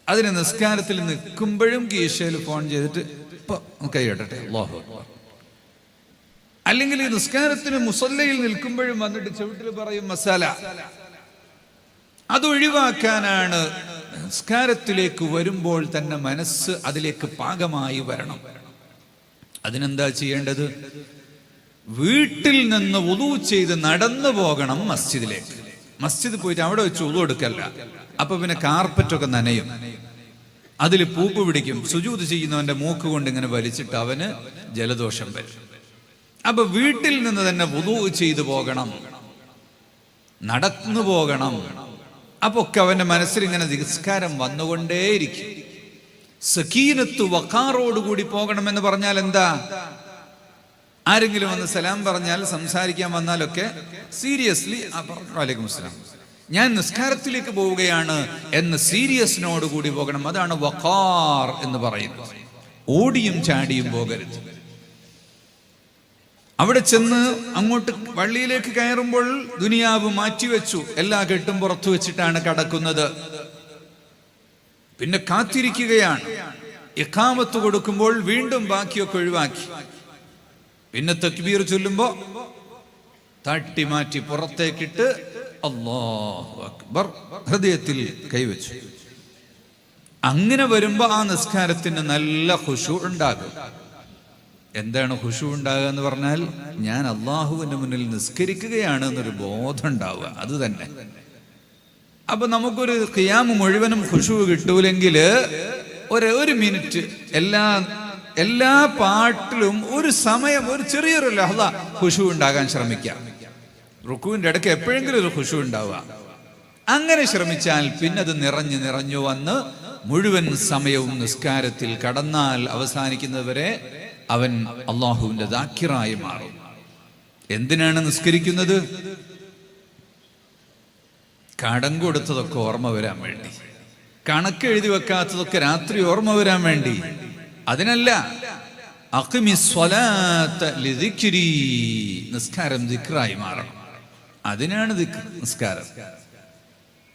അതിന് നിസ്കാരത്തിൽ നിൽക്കുമ്പോഴും കീശയിൽ ഫോൺ ചെയ്തിട്ട് ഇപ്പൊ കൈ കേട്ടെ അല്ലാഹു അക്ബർ. അല്ലെങ്കിൽ ഈ നിസ്കാരത്തിന് മുസല്ലയിൽ നിൽക്കുമ്പോഴും വന്നിട്ട് ചവിട്ടിൽ പറയും മസാല. അതൊഴിവാക്കാനാണ് നിസ്കാരത്തിലേക്ക് വരുമ്പോൾ തന്നെ മനസ്സ് അതിലേക്ക് പാകമായി വരണം. അതിനെന്താ ചെയ്യേണ്ടത്? വീട്ടിൽ നിന്ന് വുളൂ ചെയ്ത് നടന്നു പോകണം മസ്ജിദിലേക്ക്. മസ്ജിദ് പോയിട്ട് അവിടെ വെച്ച് വുളൂ എടുക്കല്ല. അപ്പൊ പിന്നെ കാർപ്പറ്റൊക്കെ നനയും, അതിൽ പൂപ്പ് പിടിക്കും. സുജൂദ് ചെയ്യുന്നവന്റെ മൂക്ക് കൊണ്ട് ഇങ്ങനെ വലിച്ചിട്ട് അവന് ജലദോഷം വരും. അപ്പൊ വീട്ടിൽ നിന്ന് തന്നെ വുളൂ ചെയ്തു പോകണം, നടന്നു പോകണം. അപ്പൊ ഒക്കെ അവന്റെ മനസ്സിൽ ഇങ്ങനെ നിസ്കാരം വന്നുകൊണ്ടേയിരിക്കും. സക്കീനത്ത് വഖാറോടുകൂടി പോകണമെന്ന് പറഞ്ഞാൽ എന്താ? ആരെങ്കിലും വന്ന് സലാം പറഞ്ഞാൽ, സംസാരിക്കാൻ വന്നാലൊക്കെ സീരിയസ്ലി വലൈക്കും അസ്സലാം, ഞാൻ നിസ്കാരത്തിലേക്ക് പോവുകയാണ് എന്ന് സീരിയസിനോടുകൂടി പോകണം. അതാണ് വഖാർ എന്ന് പറയുന്നത്. ഓടിയും ചാടിയും പോകരുത്. അവിടെ ചെന്ന് അങ്ങോട്ട് പള്ളിയിലേക്ക് കയറുമ്പോൾ ദുനിയാവ് മാറ്റിവെച്ചു, എല്ലാ കെട്ടും പുറത്തു വെച്ചിട്ടാണ് കടക്കുന്നത്. പിന്നെ കാത്തിരിക്കുകയാണ്. ഇഖാമത്ത് കൊടുക്കുമ്പോൾ വീണ്ടും ബാക്കിയൊക്കെ ഒഴിവാക്കി. പിന്നെ തക്ബീർ ചൊല്ലുമ്പോ തട്ടി മാറ്റി പുറത്തേക്കിട്ട് അല്ലാഹു അക്ബർ ഹൃദയത്തിൽ കൈവച്ചു. അങ്ങനെ വരുമ്പോ ആ നിസ്കാരത്തിന് നല്ല ഖുശൂ ഉണ്ടാകും. എന്താണ് ഖുശൂ ഉണ്ടാകുക എന്ന് പറഞ്ഞാൽ, ഞാൻ അള്ളാഹുവിന്റെ മുന്നിൽ നിസ്കരിക്കുകയാണ് എന്നൊരു ബോധം ഉണ്ടാവുക. അത് തന്നെ. അപ്പൊ നമുക്കൊരു ഖിയാം മുഴുവനും ഖുശൂ കിട്ടൂലെങ്കിൽ ഒരു മിനിറ്റ് എല്ലാ പാട്ടിലും ഒരു സമയം, ഒരു ചെറിയൊരു ലഹ്ള ഖുശൂ ഉണ്ടാകാൻ ശ്രമിക്കാം. റുക്കുവിന്റെ ഇടയ്ക്ക് എപ്പോഴെങ്കിലും ഒരു ഖുശൂ ഉണ്ടാവുക. അങ്ങനെ ശ്രമിച്ചാൽ പിന്നെ അത് നിറഞ്ഞു വന്ന് മുഴുവൻ സമയവും നിസ്കാരത്തിൽ കടന്നാൽ അവസാനിക്കുന്നവരെ അവൻ അള്ളാഹുവിന്റെ ദാക്കിറായി മാറും. എന്തിനാണ് നിസ്കരിക്കുന്നത്? കടം കൊടുത്തതൊക്കെ ഓർമ്മ വരാൻ വേണ്ടി, കണക്ക് എഴുതി വെക്കാത്തതൊക്കെ രാത്രി ഓർമ്മ വരാൻ വേണ്ടി. അതിനല്ല. നിസ്കാരം ദിക്റായി മാറണം. അതിനാണ് നിസ്കാരം.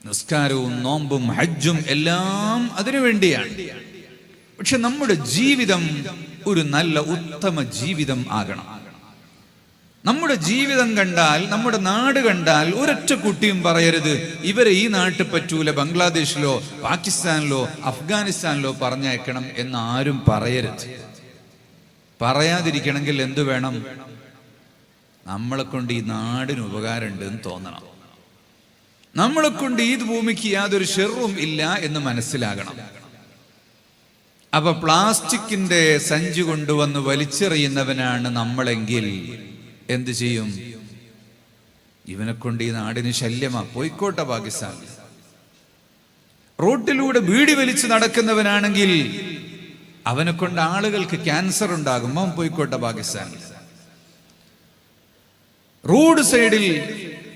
നിസ്കാരവും നോമ്പും ഹജ്ജും എല്ലാം അതിനു വേണ്ടിയാണ്. പക്ഷെ നമ്മുടെ ജീവിതം ഒരു നല്ല ഉത്തമ ജീവിതം ആകണം. നമ്മുടെ ജീവിതം കണ്ടാൽ, നമ്മുടെ നാട് കണ്ടാൽ ഒരൊറ്റ കുട്ടിയും പറയരുത് ഇവരെ ഈ നാട്ടിൽ പറ്റൂല, ബംഗ്ലാദേശിലോ പാകിസ്ഥാനിലോ അഫ്ഗാനിസ്ഥാനിലോ പറഞ്ഞയക്കണം എന്ന് ആരും പറയരുത്. പറയാതിരിക്കണമെങ്കിൽ എന്തു വേണം? നമ്മളെ കൊണ്ട് ഈ നാടിന് ഉപകാരമുണ്ട് എന്ന് തോന്നണം. നമ്മളെ കൊണ്ട് ഈ ഭൂമിക്ക് യാതൊരു ഷെറും ഇല്ല എന്ന് മനസ്സിലാകണം. അപ്പൊ പ്ലാസ്റ്റിക്കിന്റെ സഞ്ചി കൊണ്ടുവന്ന് വലിച്ചെറിയുന്നവനാണ് നമ്മളെങ്കിൽ എന്ത് ചെയ്യും? ഇവനെ കൊണ്ട് ഈ നാടിന് ശല്യമാ, പോയിക്കോട്ടെ പാകിസ്ഥാൻ. റോട്ടിലൂടെ ബീഡി വലിച്ച് നടക്കുന്നവനാണെങ്കിൽ അവനെ കൊണ്ട് ആളുകൾക്ക് ക്യാൻസർ ഉണ്ടാകും, അവൻ പോയിക്കോട്ടെ പാകിസ്ഥാൻ. റോഡ് സൈഡിൽ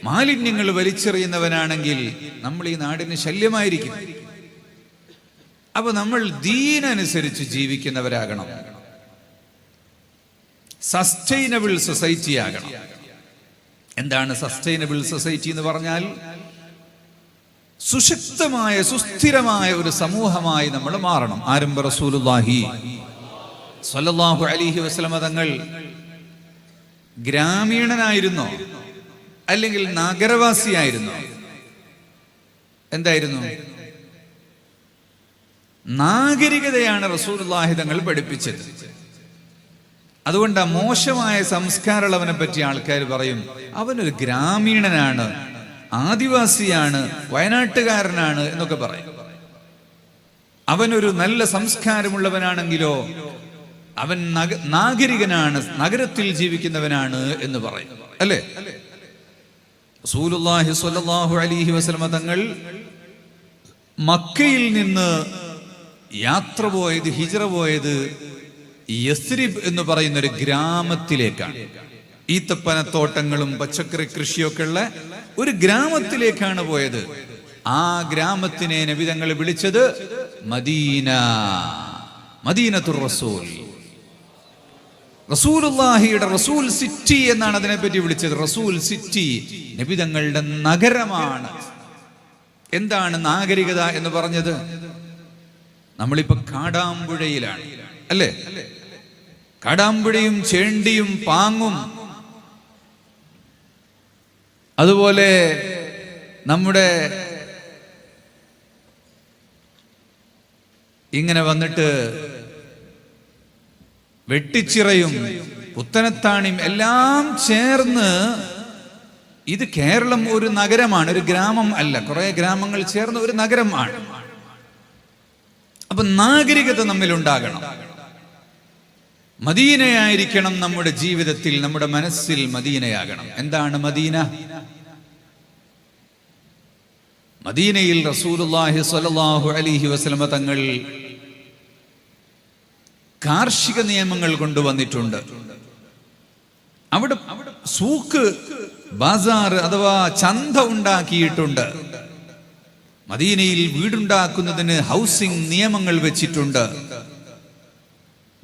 മാലിന്യങ്ങൾ വലിച്ചെറിയുന്നവനാണെങ്കിൽ നമ്മൾ ഈ നാടിന് ശല്യമായിരിക്കും. അപ്പൊ നമ്മൾ ദീനനുസരിച്ച് ജീവിക്കുന്നവരാകണം. സസ്റ്റൈനബിൾ സൊസൈറ്റി ആകണം. എന്താണ് സസ്റ്റൈനബിൾ സൊസൈറ്റി എന്ന് പറഞ്ഞാൽ? സുശക്തമായ സുസ്ഥിരമായ ഒരു സമൂഹമായി നമ്മൾ മാറണം. ആരംഭ റസൂലുള്ളാഹി സ്വല്ലല്ലാഹു അലൈഹി വസല്ലമ തങ്ങൾ ഗ്രാമീണനായിരുന്നോ അല്ലെങ്കിൽ നഗരവാസിയായിരുന്നോ? എന്തായിരുന്നു? നാഗരികതയാണ് റസൂലുള്ളാഹി തങ്ങൾ പഠിപ്പിച്ചത്. അതുകൊണ്ട് ആ മോശമായ സംസ്കാരമുള്ളവനെ പറ്റി ആൾക്കാർ പറയും അവനൊരു ഗ്രാമീണനാണ്, ആദിവാസിയാണ്, വയനാട്ടുകാരനാണ് എന്നൊക്കെ പറയും. അവനൊരു നല്ല സംസ്കാരമുള്ളവനാണെങ്കിലോ അവൻ നാഗരികനാണ്, നഗരത്തിൽ ജീവിക്കുന്നവനാണ് എന്ന് പറയും. അല്ലേ? റസൂലുള്ളാഹി സ്വല്ലല്ലാഹു അലൈഹി വസല്ലമ തങ്ങൾ മക്കയിൽ നിന്ന് യാത്ര പോയത്, ഹിജ്റ പോയത് യസ്രിബ് എന്ന് പറയുന്ന ഒരു ഗ്രാമത്തിലേക്കാണ്. ഈത്തപ്പനത്തോട്ടങ്ങളും പച്ചക്കറി കൃഷിയൊക്കെ ഉള്ള ഒരു ഗ്രാമത്തിലേക്കാണ് പോയത്. ആ ഗ്രാമത്തിനെ നബി തങ്ങൾ വിളിച്ചത് മദീന, മദീനത്തുർ റസൂൽ. റസൂലുള്ളാഹിയുടെ റസൂൽ സിറ്റി എന്നാണ് അതിനെപ്പറ്റി വിളിച്ചത്. റസൂൽ സിറ്റി, നബി തങ്ങളുടെ നഗരമാണ്. എന്താണ് നാഗരികത എന്ന് പറഞ്ഞത്? നമ്മളിപ്പോ കാടാമ്പുഴയിലാണ്, അല്ലേ? കാടാമ്പുഴയും ചേണ്ടിയും പാങ്ങും അതുപോലെ നമ്മുടെ ഇങ്ങനെ വന്നിട്ട് വെട്ടിച്ചിറയും പുത്തനത്താണിയും എല്ലാം ചേർന്ന്, ഇത് കേരളം ഒരു നഗരമാണ്, ഒരു ഗ്രാമം അല്ല. കുറെ ഗ്രാമങ്ങൾ ചേർന്ന് ഒരു നഗരമാണ്. അപ്പൊ നാഗരികത നമ്മിലുണ്ടാകണം. മദീനയായിരിക്കണം നമ്മുടെ ജീവിതത്തിൽ, നമ്മുടെ മനസ്സിൽ മദീനയാകണം. എന്താണ് മദീന? മദീനയിൽ റസൂലുള്ളാഹി സ്വല്ലല്ലാഹു അലൈഹി വസല്ലമ തങ്ങൾ കാർഷിക നിയമങ്ങൾ കൊണ്ടുവന്നിട്ടുണ്ട്. അവിടെ സൂക്ക്, ബാസാർ അഥവാ ചന്ത ഉണ്ടാക്കിയിട്ടുണ്ട്. മദീനയിൽ വീടുണ്ടാക്കുന്നതിന് ഹൗസിംഗ് നിയമങ്ങൾ വെച്ചിട്ടുണ്ട്.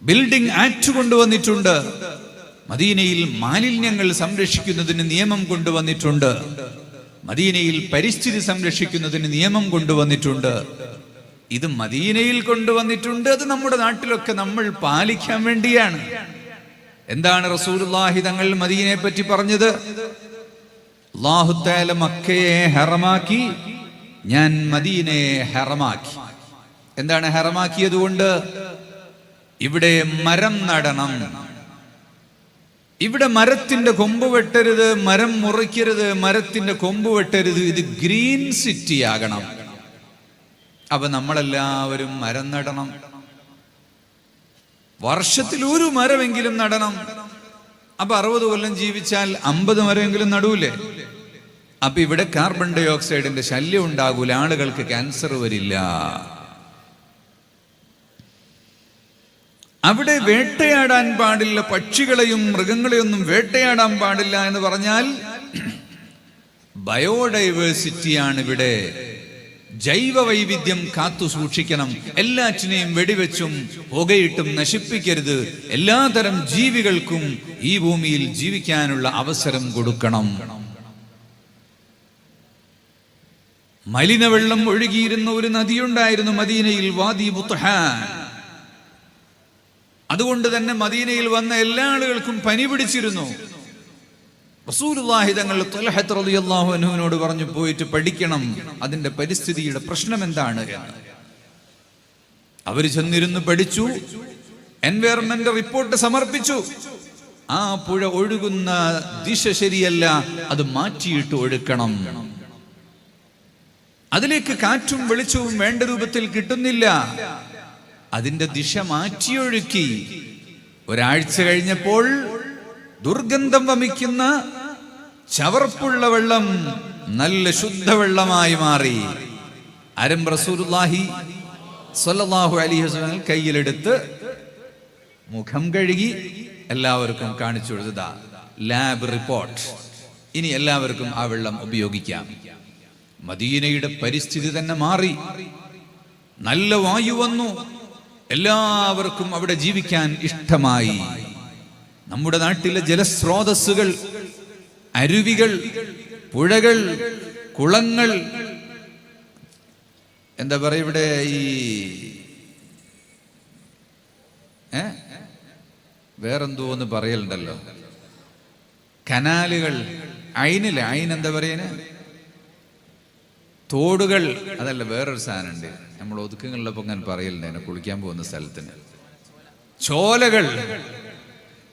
ബിൽഡിംഗ് ആക്ട് കൊണ്ടുവന്നിട്ടുണ്ട്. മദീനയിൽ മാലിന്യങ്ങൾ സംരക്ഷിക്കുന്നതിന് നിയമം കൊണ്ടുവന്നിട്ടുണ്ട്. മദീനയിൽ പരിസ്ഥിതി സംരക്ഷിക്കുന്നതിന് നിയമം കൊണ്ടുവന്നിട്ടുണ്ട്. ഇത് മദീനയിൽ കൊണ്ടുവന്നിട്ടുണ്ട്. അത് നമ്മുടെ നാട്ടിലൊക്കെ നമ്മൾ പാലിക്കാൻ വേണ്ടിയാണ്. എന്താണ് റസൂലുള്ളാഹി തങ്ങൾ മദീനയെ പറ്റി പറഞ്ഞത്? അല്ലാഹു തആല മക്കയെ ഹറമാക്കി, ഞാൻ മദീനയെ ഹറമാക്കി. എന്താണ് ഹറമാക്കിയത് കൊണ്ട്? ഇവിടെ മരം നടണം, ഇവിടെ മരത്തിന്റെ കൊമ്പ് വെട്ടരുത്, മരം മുറിക്കരുത്, മരത്തിന്റെ കൊമ്പ് വെട്ടരുത്. ഇത് ഗ്രീൻ സിറ്റി ആകണം. അപ്പൊ നമ്മളെല്ലാവരും മരം നടണം. വർഷത്തിൽ ഒരു മരമെങ്കിലും നടണം. അപ്പൊ 60 കൊല്ലം ജീവിച്ചാൽ 50 മരമെങ്കിലും നടൂലേ? അപ്പൊ ഇവിടെ കാർബൺ ഡൈ ഓക്സൈഡിന്റെ ശല്യം ഉണ്ടാകൂല, ആളുകൾക്ക് ക്യാൻസർ വരില്ല. അവിടെ വേട്ടയാടാൻ പാടില്ല, പക്ഷികളെയും മൃഗങ്ങളെയൊന്നും വേട്ടയാടാൻ പാടില്ല എന്ന് പറഞ്ഞാൽ ബയോഡൈവേഴ്സിറ്റിയാണ് ഇവിടെ. ജൈവ വൈവിധ്യം കാത്തു സൂക്ഷിക്കണം. എല്ലാറ്റിനെയും വെടിവെച്ചും പുകയിട്ടും നശിപ്പിക്കരുത്. എല്ലാതരം ജീവികൾക്കും ഈ ഭൂമിയിൽ ജീവിക്കാനുള്ള അവസരം കൊടുക്കണം. മലിനവെള്ളം ഒഴുകിയിരുന്ന ഒരു നദിയുണ്ടായിരുന്നു മദീനയിൽ, വാദി ബുത്ഹാൻ. അതുകൊണ്ട് തന്നെ മദീനയിൽ വന്ന എല്ലാ ആളുകൾക്കും പനി പിടിച്ചിരുന്നു. റസൂലുള്ളാഹി തങ്ങൾ ത്വൽഹത്ത് റളിയല്ലാഹു അൻഹുവിനോട് പറഞ്ഞു, പോയിട്ട് പഠിക്കണം അതിന്റെ പരിസ്ഥിതിയുടെ പ്രശ്നം എന്താണ് എന്ന്. അവർ ചെന്നിരുന്ന് പഠിച്ചു, എൻവയറൺമെന്റ് റിപ്പോർട്ട് സമർപ്പിച്ചു. ആ പുഴ ഒഴുകുന്ന ദിശ ശരിയല്ല, അത് മാറ്റിയിട്ട് ഒഴുക്കണം. അതിലേക്ക് കാറ്റും വെളിച്ചവും വേണ്ട രൂപത്തിൽ കിട്ടുന്നില്ല, അതിന്റെ ദിശ മാറ്റിയൊഴുക്കി. ഒരാഴ്ച കഴിഞ്ഞപ്പോൾ ദുർഗന്ധം വമിക്കുന്ന ചവർപ്പുള്ള വെള്ളം നല്ല ശുദ്ധവെള്ളമായി മാറി. ആരും റസൂലുള്ളാഹി സ്വല്ലല്ലാഹു അലൈഹി വസല്ലം കയ്യിലെടുത്ത് മുഖം കഴുകി എല്ലാവർക്കും കാണിച്ചു കൊടുത്തതാ ലാബ് റിപ്പോർട്ട്. ഇനി എല്ലാവർക്കും ആ വെള്ളം ഉപയോഗിക്കാം. മദീനയുടെ പരിസ്ഥിതി തന്നെ മാറി, നല്ല വായു വന്നു, എല്ലാവർക്കും അവിടെ ജീവിക്കാൻ ഇഷ്ടമായി. നമ്മുടെ നാട്ടിലെ ജലസ്രോതസ്സുകൾ, അരുവികൾ, പുഴകൾ, കുളങ്ങൾ, എന്താ പറയുക, ഇവിടെ ഈ വേറെന്തോ ഒന്ന് പറയലുണ്ടല്ലോ, കനാലുകൾ, അയിനെന്താ പറയുന്നത്, തോടുകൾ, അതല്ല വേറൊരു സാധനമുണ്ട്, നമ്മൾ ഒതുക്കങ്ങളിലൊക്കെ അങ്ങനെ പറയലുണ്ട്, കുളിക്കാൻ പോകുന്ന സ്ഥലത്തിന് ചോലകൾ.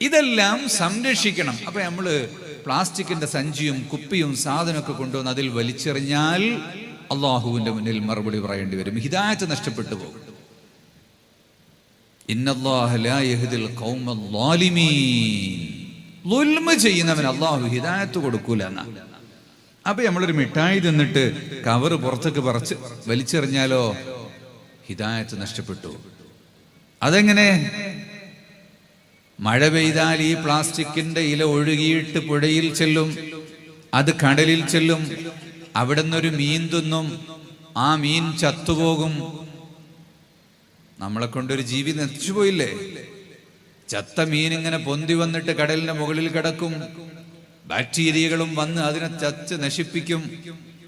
ഇതെല്ലാം സംരക്ഷിക്കണം. അപ്പൊ നമ്മള് പ്ലാസ്റ്റിക്കിന്റെ സഞ്ചിയും കുപ്പിയും സാധനമൊക്കെ കൊണ്ടുവന്ന് അതിൽ വലിച്ചെറിഞ്ഞാൽ അള്ളാഹുവിന്റെ മുന്നിൽ മറുപടി പറയേണ്ടി വരും, ഹിദായത്ത് നഷ്ടപ്പെട്ടു പോകും. ഇന്നല്ലാഹ ലാ യഹ്ദിൽ ഖൗമൽ ളാലിമീൻ. ളുൽമ ചെയ്യുന്നവൻ അള്ളാഹു ഹിദായത്ത് കൊടുക്കൂല എന്നാ. അപ്പൊ നമ്മളൊരു മിഠായി തിന്നിട്ട് കവറ് പുറത്തേക്ക് പറിച്ച് വലിച്ചെറിഞ്ഞാലോ ഹിദായത്ത് നഷ്ടപ്പെട്ടു. അതെങ്ങനെ? മഴ പെയ്താൽ ഈ പ്ലാസ്റ്റിക്കിന്റെ ഇല ഒഴുകിയിട്ട് പുഴയിൽ ചെല്ലും, അത് കടലിൽ ചെല്ലും, അവിടെ നിന്നൊരു മീൻ തിന്നും, ആ മീൻ ചത്തുപോകും. നമ്മളെ കൊണ്ടൊരു ജീവി നശിച്ചുപോയില്ലേ? ചത്ത മീൻ ഇങ്ങനെ പൊന്തി വന്നിട്ട് കടലിന്റെ മുകളിൽ കിടക്കും, ബാക്ടീരിയകളും വന്ന് അതിനെ ചച്ച് നശിപ്പിക്കും.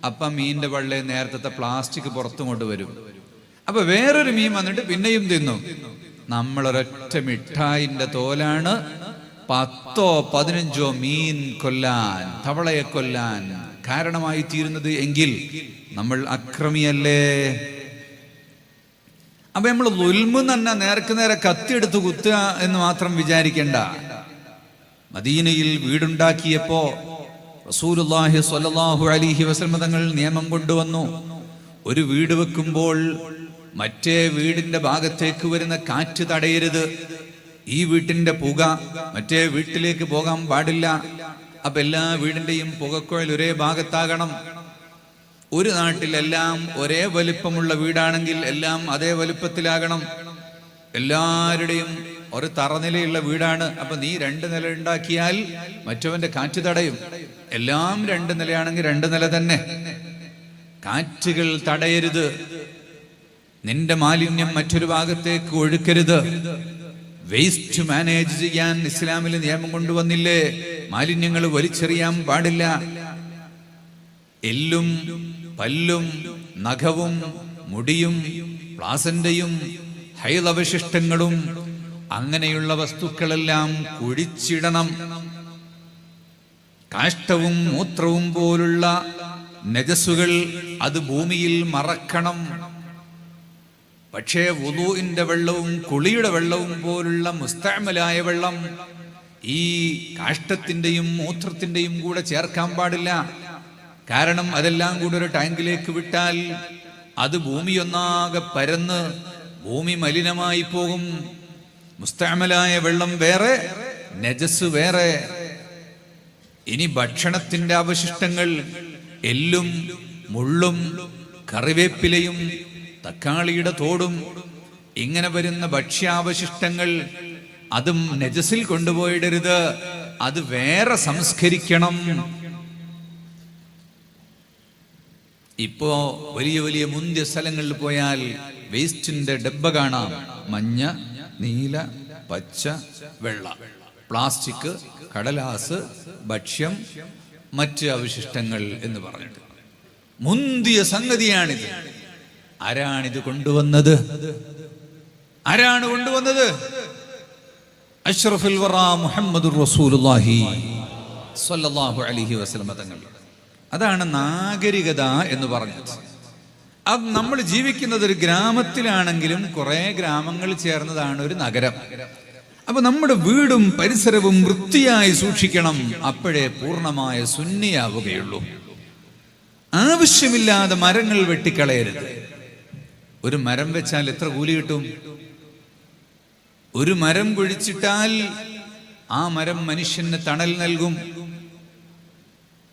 അപ്പം മീനിന്റെ വള്ളെ നേരത്തെ പ്ലാസ്റ്റിക് പുറത്തും കൊണ്ടുവരും. അപ്പൊ വേറൊരു മീൻ വന്നിട്ട് പിന്നെയും തിന്നും. നമ്മളൊരൊറ്റ മിഠായിന്റെ തോലാണ് 10ഓ 15ഓ മീൻ കൊല്ലാൻ, തവളയെ കൊല്ലാൻ കാരണമായി തീരുന്നത് എങ്കിൽ നമ്മൾ അക്രമിയല്ലേ? അപ്പൊ നമ്മൾ ളുൽമ് തന്നെ നേർക്ക് നേരെ കത്തിയെടുത്ത് കുത്തുക എന്ന് മാത്രം വിചാരിക്കണ്ട. മദീനയിൽ വീടുണ്ടാക്കിയപ്പോ റസൂലുള്ളാഹി സ്വല്ലല്ലാഹു അലൈഹി വസല്ലം തങ്ങൾ നിയമം കൊണ്ടുവന്നു, ഒരു വീട് വെക്കുമ്പോൾ മറ്റേ വീടിന്റെ ഭാഗത്തേക്ക് വരുന്ന കാറ്റ് തടയരുത്. ഈ വീട്ടിന്റെ പുക മറ്റേ വീട്ടിലേക്ക് പോകാൻ പാടില്ല. അപ്പൊ എല്ലാ വീടിന്റെയും പുകക്കുഴൽ ഒരേ ഭാഗത്താകണം. ഒരു നാട്ടിലെല്ലാം ഒരേ വലിപ്പമുള്ള വീടാണെങ്കിൽ എല്ലാം അതേ വലിപ്പത്തിലാകണം. എല്ലാവരുടെയും ഒരു തറനിലയുള്ള വീടാണ്. അപ്പൊ നീ 2 നില ഉണ്ടാക്കിയാൽ മറ്റവന്റെ കാറ്റ് തടയും. എല്ലാം 2 നിലയാണെങ്കിൽ 2 നില തന്നെ. കാറ്റുകൾ തടയരുത്. നിന്റെ മാലിന്യം മറ്റൊരു ഭാഗത്തേക്ക് ഒഴുക്കരുത്. വേസ്റ്റ് മാനേജ് ചെയ്യാൻ ഇസ്ലാമിൽ നിയമം കൊണ്ടുവന്നില്ലേ? മാലിന്യങ്ങൾ വലിച്ചെറിയാൻ പാടില്ല. എല്ലും പല്ലും നഖവും മുടിയും പ്ലാസന്റയും ഹൈലവശിഷ്ടങ്ങളും അങ്ങനെയുള്ള വസ്തുക്കളെല്ലാം കുഴിച്ചിടണം. കാഷ്ടവും മൂത്രവും പോലുള്ള നജസുകൾ അത് ഭൂമിയിൽ മറക്കണം. പക്ഷേ വുളൂഇന്റെ വെള്ളവും കുളിയുടെ വെള്ളവും പോലുള്ള മുസ്തഅമലായ വെള്ളം ഈ കാഷ്ടത്തിന്റെയും മൂത്രത്തിന്റെയും കൂടെ ചേർക്കാൻ പാടില്ല. കാരണം അതെല്ലാം കൂടെ ഒരു ടാങ്കിലേക്ക് വിട്ടാൽ അത് ഭൂമിയൊന്നാകെ പരന്ന് ഭൂമി മലിനമായി പോകും. മുസ്തഅമലായ വെള്ളം വേറെ, നജസ് വേറെ. ഇനി ഭക്ഷണത്തിന്റെ അവശിഷ്ടങ്ങൾ, എല്ലും മുള്ളും കറിവേപ്പിലയും തക്കാളിയുടെ തോടും, ഇങ്ങനെ വരുന്ന ഭക്ഷ്യാവശിഷ്ടങ്ങൾ അതും നജസിൽ കൊണ്ടുപോയിടരുത്, അത് വേറെ സംസ്കരിക്കണം. ഇപ്പോ വലിയ വലിയ മുന്തിയ സ്ഥലങ്ങളിൽ പോയാൽ വേസ്റ്റിന്റെ ഡബ്ബ കാണാം. മഞ്ഞ, നീല, പച്ച, വെള്ള, പ്ലാസ്റ്റിക്, കടലാസ്, ഭക്ഷ്യം, മറ്റ് അവശിഷ്ടങ്ങൾ എന്ന് പറഞ്ഞിട്ട് മുന്തിയ സംഗതിയാണിത്. ആരാണിത് കൊണ്ടുവന്നത്? ആരാണ് കൊണ്ടുവന്നത്? അഷ്റഫുൽ വറാ മുഹമ്മദുർ റസൂലുള്ളാഹി സ്വല്ലല്ലാഹു അലൈഹി വസല്ലം തങ്ങൾ. അതാണ് നാഗരികത എന്ന് പറഞ്ഞത്. അത് നമ്മൾ ജീവിക്കുന്നത് ഒരു ഗ്രാമത്തിലാണെങ്കിലും കുറെ ഗ്രാമങ്ങൾ ചേർന്നതാണ് ഒരു നഗരം. അപ്പൊ നമ്മുടെ വീടും പരിസരവും വൃത്തിയായി സൂക്ഷിക്കണം. അപ്പോഴേ പൂർണ്ണമായ സുന്നിയാവുകയുള്ളൂ. ആവശ്യമില്ലാതെ മരങ്ങൾ വെട്ടിക്കളയരുത്. ഒരു മരം വെച്ചാൽ എത്ര കൂലി കിട്ടും? ഒരു മരം കുഴിച്ചിട്ടാൽ ആ മരം മനുഷ്യന് തണൽ നൽകും.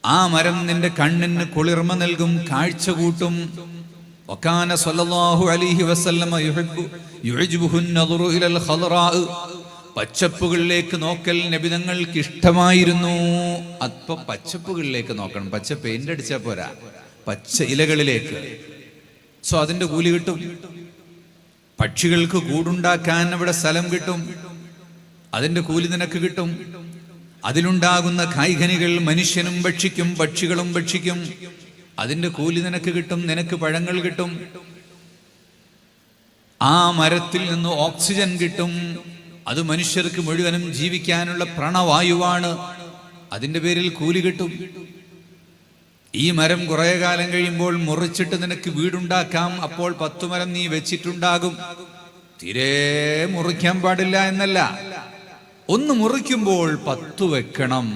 ആ മരം നിന്റെ കണ്ണിന് കുളിർമ നൽകും, കാഴ്ച കൂട്ടും. വകാന സ്വല്ലല്ലാഹു അലൈഹി വസല്ലമ യുഅ്ജിബുഹു അൻ-നദറു ഇലൽ ഖളറാ, പച്ചപ്പുകളിലേക്ക് നോക്കൽ നബി തങ്ങൾക്ക് ഇഷ്ടമായിരുന്നു. അപ്പൊ പച്ചപ്പുകളിലേക്ക് നോക്കണം. പച്ച പെയിന്റ് അടിച്ചാൽ പോരാ, പച്ച ഇലകളിലേക്ക്. സോ അതിന്റെ കൂലി കിട്ടും. പക്ഷികൾക്ക് കൂടുണ്ടാക്കാൻ അവിടെ സ്ഥലം കിട്ടും, അതിന്റെ കൂലി നിനക്ക് കിട്ടും. അതിലുണ്ടാകുന്ന കായ്കനികൾ മനുഷ്യനും ഭക്ഷിക്കും, പക്ഷികളും ഭക്ഷിക്കും, അതിന്റെ കൂലി നിനക്ക് കിട്ടും. നിനക്ക് പഴങ്ങൾ കിട്ടും. ആ മരത്തിൽ നിന്ന് ഓക്സിജൻ കിട്ടും. അത് മനുഷ്യർക്ക് മുഴുവനും ജീവിക്കാനുള്ള പ്രാണവായുവാണ്. അതിന്റെ പേരിൽ കൂലി കിട്ടും. ഈ മരം കുറെ കാലം കഴിയുമ്പോൾ മുറിച്ചിട്ട് നിനക്ക് വീടുണ്ടാക്കാം. അപ്പോൾ 10 മരം നീ വെച്ചിട്ടുണ്ടാകും. തീരെ മുറിക്കാൻ പാടില്ല എന്നല്ല, ഒന്ന് മുറിക്കുമ്പോൾ 10 വെക്കണം.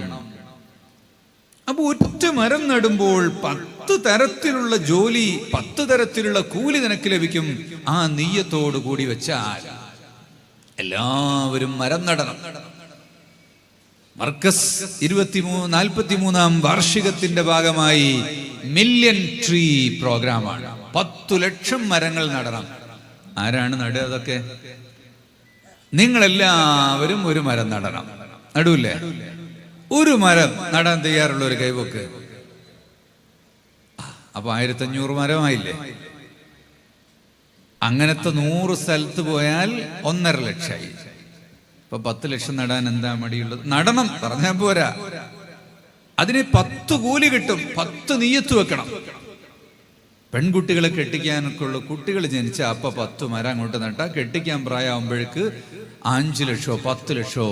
അപ്പൊ ഒറ്റ മരം നടുമ്പോൾ 10 തരത്തിലുള്ള ജോലി, 10 തരത്തിലുള്ള കൂലി നിനക്ക് ലഭിക്കും. ആ നീയത്തോടു കൂടി വെച്ചാൽ എല്ലാവരും മരം നടണം. മർക്കസ് 43-ാം വാർഷികത്തിന്റെ ഭാഗമായി മില്യൺ ട്രീ പ്രോഗ്രാമാണ്. 10 ലക്ഷം മരങ്ങൾ നടണം. ആരാണ് നടുക? അതൊക്കെ നിങ്ങളെല്ലാവരും ഒരു മരം നടണം. നടുവില്ലേ? ഒരു മരം നടാൻ തയ്യാറുള്ള ഒരു കൈവക്ക്. അപ്പൊ 1500 മരമായില്ലേ? അങ്ങനത്തെ 100 സ്ഥലത്ത് പോയാൽ 1.5 ലക്ഷമായി. ഇപ്പൊ 10 ലക്ഷം നടാൻ എന്താ മടിയുള്ളത്? നടണം, പറഞ്ഞാൽ പോരാ. അതിന് 10 കൂലി കിട്ടും. 10 നീയത്ത് വെക്കണം. പെൺകുട്ടികളെ കെട്ടിക്കാനൊക്കെ ഉള്ള കുട്ടികൾ ജനിച്ച അപ്പൊ 10 മരം അങ്ങോട്ട് നട്ടാ കെട്ടിക്കാൻ പ്രായമാകുമ്പോഴേക്ക് 5 ലക്ഷമോ 10 ലക്ഷമോ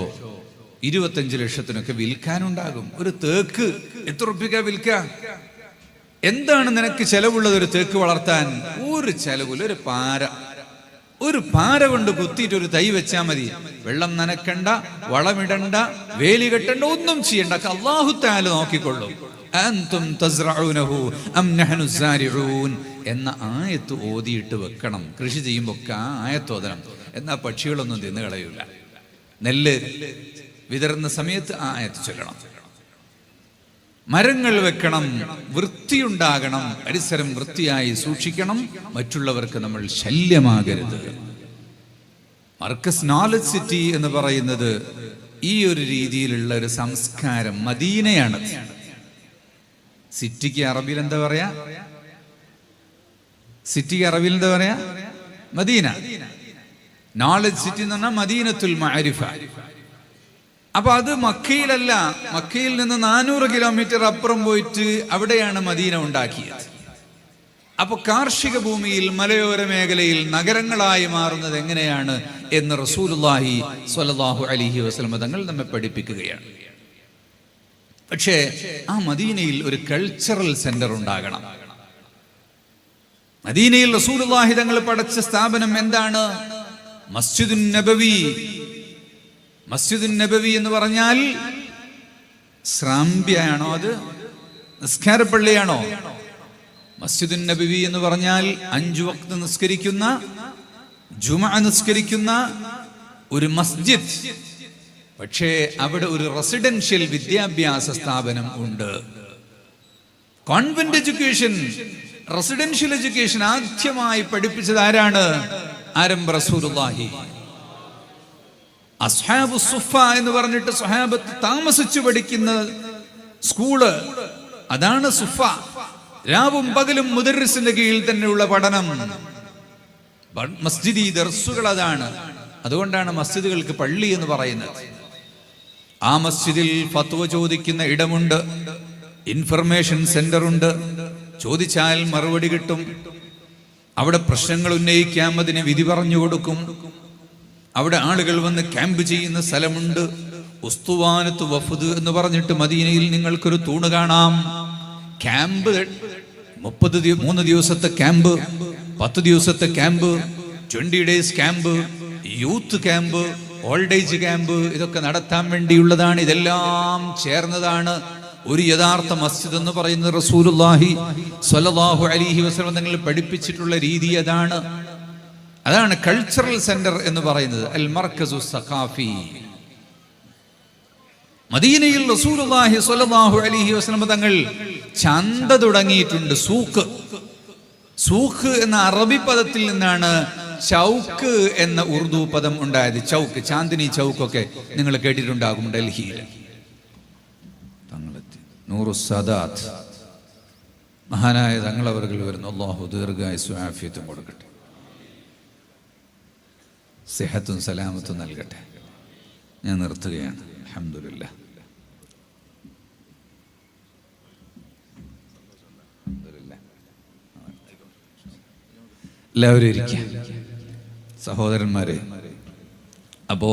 25 ലക്ഷത്തിനൊക്കെ വിൽക്കാനുണ്ടാകും. ഒരു തേക്ക് എത്ര റുപ്യക്കാ വിൽക്ക? എന്താണ് നിനക്ക് ചെലവുള്ളത് ഒരു തേക്ക് വളർത്താൻ? ഒരു ചെലവില്ല. ഒരു പാര കൊണ്ട് കുത്തിയിട്ട് ഒരു തൈ വെച്ചാൽ മതി. വെള്ളം നനക്കണ്ട, വളമിടണ്ട, വേലി കെട്ടണ്ട, ഒന്നും ചെയ്യണ്ട. അല്ലാഹു തആല നോക്കിക്കൊള്ളും. അൻതും തസ്റഊനഹു അം നഹ്നു സാരിഊൻ എന്ന ആയത്ത് ഓതിയിട്ട് വെക്കണം. കൃഷി ചെയ്യുമ്പോൾ ആ ആയത്ത് ഓതണം. എന്നാൽ പക്ഷികളൊന്നും തിന്നു കളയൂല. നെല്ല് വിതറുന്ന സമയത്ത് ആ ആയത്ത് ചൊല്ലണം. മരങ്ങൾ വെക്കണം, വൃത്തിയുണ്ടാകണം, പരിസരം വൃത്തിയായി സൂക്ഷിക്കണം. മറ്റുള്ളവർക്ക് നമ്മൾ ശല്യമാകരുത്. മർക്കസ് നോളജ് സിറ്റി എന്ന് പറയുന്നത് ഈ ഒരു രീതിയിലുള്ള ഒരു സംസ്കാരം മദീനയാണ്. സിറ്റിക്ക് അറബിയിൽ എന്താ പറയാ? സിറ്റിക്ക് അറബിയിൽ എന്താ പറയാ? മദീന. നോളജ് സിറ്റി എന്ന് പറഞ്ഞാൽ മദീനത്തുൽ മഅരിഫ. അപ്പൊ അത് മക്കയിലല്ല, മക്കയിൽ നിന്ന് 400 കിലോമീറ്റർ അപ്പുറം പോയിട്ട് അവിടെയാണ് മദീന ഉണ്ടാക്കിയത്. അപ്പൊ കാർഷിക ഭൂമിയിൽ, മലയോര മേഖലയിൽ നഗരങ്ങളായി മാറുന്നത് എങ്ങനെയാണ് എന്ന് റസൂലുള്ളാഹി സ്വല്ലല്ലാഹു അലൈഹി വസല്ലം തങ്ങൾ നമ്മെ പഠിപ്പിക്കുകയാണ്. പക്ഷേ ആ മദീനയിൽ ഒരു കൾച്ചറൽ സെന്റർ ഉണ്ടാകണം. മദീനയിൽ റസൂലുള്ളാഹി തങ്ങൾ പടച്ച സ്ഥാപനം എന്താണ്? മസ്ജിദുൻ നബവി. മസ്ജിദുൻ നബവി എന്ന് പറഞ്ഞാൽ ശ്രാമ്യയാണോ? അത് നിസ്കാരപ്പള്ളിയാണോ? മസ്ജിദുൻ നബവി എന്ന് പറഞ്ഞാൽ 5 വക്ത് നിസ്കരിക്കുന്ന, ജുമുഅ നിസ്കരിക്കുന്ന ഒരു മസ്ജിദ്. പക്ഷേ അവിടെ ഒരു റെസിഡൻഷ്യൽ വിദ്യാഭ്യാസ സ്ഥാപനം ഉണ്ട്. കോൺവെന്റ് എഡ്യൂക്കേഷൻ, റെസിഡൻഷ്യൽ എഡ്യൂക്കേഷൻ ആദ്യമായി പഠിപ്പിച്ചത് ആരാണ്? ആരംഭ റസൂലുള്ളാഹി. അസ്ഹാബു സുഫ എന്ന് പറഞ്ഞിട്ട് സ്വഹാബത്ത് താമസിച്ചു പഠിക്കുന്ന സ്കൂള്, അതാണ് സുഫ. രാവും പകലും മുദർരിസിന്റെ കീഴിൽ തന്നെയുള്ള പഠനം, മസ്ജിദി ദർസുകൾ അതാണ്. അതുകൊണ്ടാണ് മസ്ജിദുകൾക്ക് പള്ളി എന്ന് പറയുന്നത്. ആ മസ്ജിദിൽ ഫത്വ ചോദിക്കുന്ന ഇടമുണ്ട്, ഇൻഫർമേഷൻ സെന്റർ ഉണ്ട്. ചോദിച്ചാൽ മറുപടി കിട്ടും. അവിടെ പ്രശ്നങ്ങൾ ഉന്നയിക്കാം, അതിന് വിധി പറഞ്ഞു കൊടുക്കും. അവിടെ ആളുകൾ വന്ന് ക്യാമ്പ് ചെയ്യുന്ന സ്ഥലമുണ്ട്. ഉസ്തുവാനത്ത് വഫദ് എന്ന് പറഞ്ഞിട്ട് മദീനയിൽ നിങ്ങൾക്കൊരു തൂണ് കാണാം. ക്യാമ്പ് 3 ദിവസത്തെ ക്യാമ്പ്, 10 ദിവസത്തെ camp, 20 days camp, youth camp, old age camp, ഇതൊക്കെ നടത്താൻ വേണ്ടിയുള്ളതാണ്. ഇതെല്ലാം ചേർന്നതാണ് ഒരു യഥാർത്ഥ മസ്ജിദ് എന്ന് പറയുന്നത്. റസൂലുള്ളാഹി സ്വല്ലല്ലാഹു അലൈഹി വസല്ലം തങ്ങൾ പഠിപ്പിച്ചിട്ടുള്ള രീതി അതാണ്. അതാണ് കൾച്ചറൽ സെന്റർ എന്ന് പറയുന്നത്, അൽ മർകസു സഖാഫി. മദീനയിൽ റസൂലുള്ളാഹി സ്വല്ലല്ലാഹു അലൈഹി വസല്ലം തങ്ങൾ ചന്ത തുടങ്ങിയിട്ടുണ്ട്. സൂഖ്. സൂഖ് എന്ന അറബി പദത്തിൽ നിന്നാണ് ചൗക്ക് എന്ന ഉറുദു പദം ഉണ്ടായത്. ചൗക്ക്, ചാന്ദിനി ചൗക്കൊക്കെ നിങ്ങൾ കേട്ടിട്ടുണ്ടാകും ഡൽഹിയിൽ. നൂറു സാദാത്ത് മഹാനായ തങ്ങളവറുകൾ വരുന്നു. അല്ലാഹു ദീർഘായുസ്സും ആഫിയത്തും കൊടുക്കട്ടെ, സിഹത്തും സലാമത്തും നൽകട്ടെ. ഞാൻ നിർത്തുകയാണ്. അൽഹംദുലില്ലാഹ്. എല്ലാവരും ഇരിക്കുക സഹോദരന്മാരെ. അപ്പോ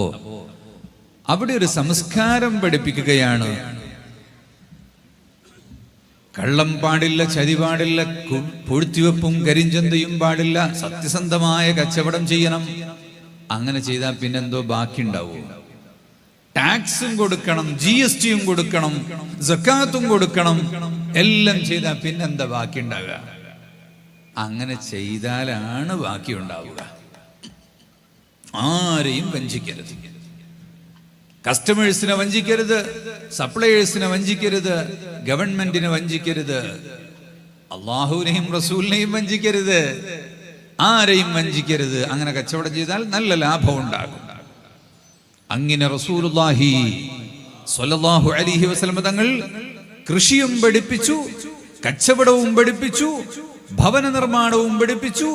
അവിടെ ഒരു സംസ്കാരം പഠിപ്പിക്കുകയാണ്. കള്ളം പാടില്ല, ചതി പാടില്ല, പൂഴ്ത്തിവെപ്പും കരിഞ്ചന്തയും പാടില്ല, സത്യസന്ധമായ കച്ചവടം ചെയ്യണം. അങ്ങനെ ചെയ്താൽ പിന്നെന്തോ ബാക്കി ഉണ്ടാവും? ടാക്സും കൊടുക്കണം, GSTയും കൊടുക്കണം, സക്കാത്തും കൊടുക്കണം, എല്ലാം ചെയ്താൽ പിന്നെന്താ ബാക്കി ഉണ്ടാവുക? അങ്ങനെ ചെയ്താലാണ് ബാക്കി ഉണ്ടാവുക. ആരെയും വഞ്ചിക്കരുത്, കസ്റ്റമേഴ്സിനെ വഞ്ചിക്കരുത്, സപ്ലയേഴ്സിനെ വഞ്ചിക്കരുത്, ഗവൺമെന്റിനെ വഞ്ചിക്കരുത്, അള്ളാഹുവിനെയും റസൂലിനെയും വഞ്ചിക്കരുത്, ആരെയും വഞ്ചിക്കരുത്. അങ്ങനെ കച്ചവടം ചെയ്താൽ നല്ല ലാഭം ഉണ്ടാകും. അങ്ങനെ റസൂലുള്ളാഹി സ്വല്ലല്ലാഹു അലൈഹി വസല്ലം തങ്ങൾ കൃഷിയും പഠിപ്പിച്ചു, കച്ചവടവും പഠിപ്പിച്ചു, ഭവന നിർമ്മാണവും പഠിപ്പിച്ചു,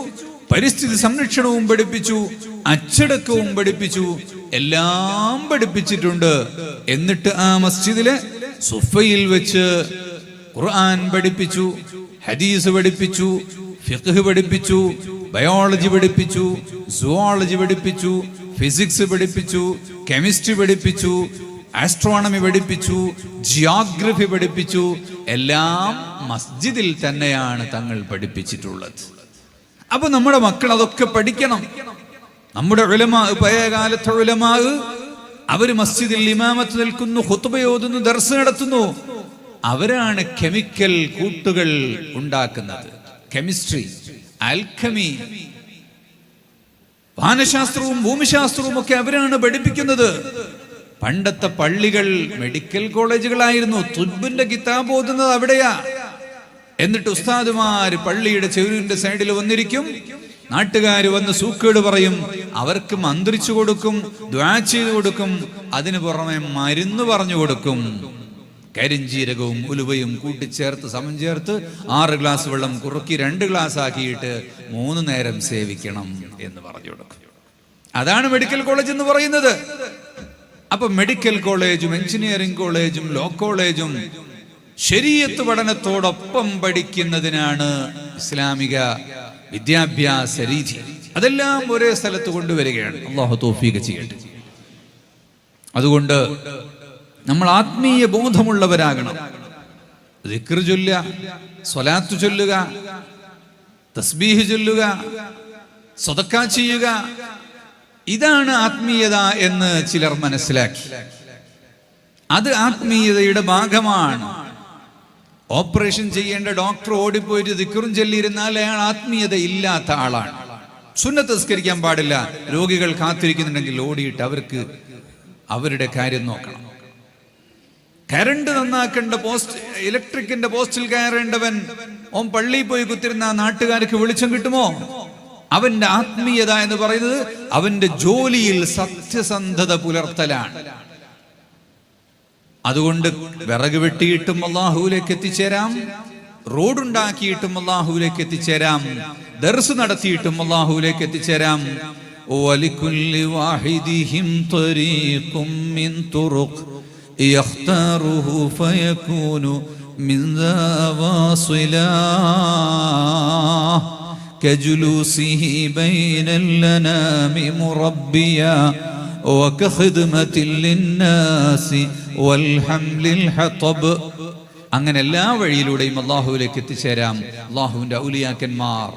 പരിസ്ഥിതി സംരക്ഷണവും പഠിപ്പിച്ചു, അച്ചടക്കവും പഠിപ്പിച്ചു, എല്ലാം പഠിപ്പിച്ചിട്ടുണ്ട്. എന്നിട്ട് ആ മസ്ജിദിലെ സുഫയിൽ വെച്ച് ഖുർആൻ പഠിപ്പിച്ചു, ഹദീസ് പഠിപ്പിച്ചു, ഫിഖ്ഹ് പഠിപ്പിച്ചു, ബയോളജി പഠിപ്പിച്ചു, സുവോളജി പഠിപ്പിച്ചു, ഫിസിക്സ് പഠിപ്പിച്ചു, കെമിസ്ട്രി പഠിപ്പിച്ചു, ആസ്ട്രോണമി പഠിപ്പിച്ചു, ജിയോഗ്രഫി പഠിപ്പിച്ചു. എല്ലാം മസ്ജിദിൽ തന്നെയാണ് തങ്ങൾ പഠിപ്പിച്ചിട്ടുള്ളത്. അപ്പൊ നമ്മുടെ മക്കൾ അതൊക്കെ പഠിക്കണം. നമ്മുടെ ഉലമാ, പഴയകാലത്തെ ഉലമാ, അവര് മസ്ജിദിൽ ഇമാമത്ത് നിൽക്കുന്നു, ഖുത്ബ ഓതുന്നു, ദർസ് നടത്തുന്നു. അവരാണ് കെമിക്കൽ കൂട്ടുകൾ ഉണ്ടാക്കുന്നത്. കെമിസ്ട്രി, ആൽക്കമി, വാനശാസ്ത്രവും ഭൂമിശാസ്ത്രവും ഒക്കെ അവരാണ് പഠിപ്പിക്കുന്നത്. പണ്ടത്തെ പള്ളികൾ മെഡിക്കൽ കോളേജുകളായിരുന്നു. തുബ്ബിന്റെ കിതാബ് ഓതുന്നത് അവിടെയാ. എന്നിട്ട് ഉസ്താദുമാര് പള്ളിയുടെ ചെവിരിന്റെ സൈഡിൽ വന്നിരിക്കും. നാട്ടുകാർ വന്ന് സൂക്കേട് പറയും, അവർക്ക് മന്ത്രിച്ചു കൊടുക്കും, ദുആ ചെയ്തു കൊടുക്കും. അതിനു പുറമെ മരുന്ന് പറഞ്ഞു കൊടുക്കും. കരിഞ്ചീരകവും ഉലുവയും കൂട്ടിച്ചേർത്ത് സമം ചേർത്ത് 6 ഗ്ലാസ് വെള്ളം കുറുക്കി 2 ഗ്ലാസ് ആക്കിയിട്ട് 3 നേരം സേവിക്കണം എന്ന് പറഞ്ഞു കൊടുക്കും. അതാണ് മെഡിക്കൽ കോളേജ് എന്ന് പറയുന്നത്. അപ്പൊ മെഡിക്കൽ കോളേജും എഞ്ചിനീയറിംഗ് കോളേജും ലോ കോളേജും ശരീഅത്ത് പഠനത്തോടൊപ്പം പഠിക്കുന്നതിനാണ് ഇസ്ലാമിക വിദ്യാഭ്യാസ രീതി. അതെല്ലാം ഒരേ സ്ഥലത്ത് കൊണ്ടുവരികയാണ്. അല്ലാഹു തൗഫീഖ് ചെയ്യട്ടെ. അതുകൊണ്ട് നമ്മൾ ആത്മീയ ബോധമുള്ളവരാകണം. ദിക്ർ ചൊല്ലുക, സ്വലാത്ത് ചൊല്ലുക, തസ്ബീഹ് ചൊല്ലുക, സദഖ ചെയ്യുക, ഇതാണ് ആത്മീയത എന്ന് ചിലർ മനസ്സിലാക്കി. അത് ആത്മീയതയുടെ ഭാഗമാണ്. ഓപ്പറേഷൻ ചെയ്യേണ്ട ഡോക്ടർ ഓടിപ്പോയിട്ട് ദിക്റും ചൊല്ലിയിരുന്നാൽ അയാൾ ആത്മീയത ഇല്ലാത്ത ആളാണ്. സുന്നത്ത് നിസ്കരിക്കാൻ പാടില്ല, രോഗികൾ കാത്തിരിക്കുന്നുണ്ടെങ്കിൽ ഓടിയിട്ട് അവർക്ക് അവരുടെ കാര്യം നോക്കണം. കരണ്ട് നന്നാക്കേണ്ട ഇലക്ട്രിക്കിന്റെ പോസ്റ്റിൽ കയറേണ്ടവൻ ഓൻ പള്ളിയിൽ പോയി കുത്തിരുന്ന നാട്ടുകാർക്ക് വെളിച്ചം കിട്ടുമോ? അവന്റെ ആത്മീയത എന്ന് പറയുന്നത് അവന്റെ ജോലിയിൽ സത്യസന്ധത പുലർത്തലാണ്. അതുകൊണ്ട് വിറക് വെട്ടിയിട്ടും അല്ലാഹുവിലേക്ക് എത്തിച്ചേരാം, റോഡുണ്ടാക്കിയിട്ടും അല്ലാഹുവിലേക്ക് എത്തിച്ചേരാം, ദർസ് നടത്തിയിട്ടും അല്ലാഹുവിലേക്ക് എത്തിച്ചേരാം. വലികുല്ലി വാഹിദിഹിം ത്വരീഖും മിൻ തുറുഖ് യഖ്താറുഹു ഫയകൂനു മിൻ ദാവാസിലാ കജുലൂസിഹി ബൈനൽ ലനാമി മുറബ്ബിയാ വകഖിദ്മത്തിൽ ലിന്നാസി വൽഹംലിൽ ഹതബ്. അങ്ങനെ എല്ലാ വഴിയിലൂടെയും അല്ലാഹുവിലേക്ക് എത്തിച്ചേരാം. അല്ലാഹുവിന്റെ ഔലിയാക്കന്മാർ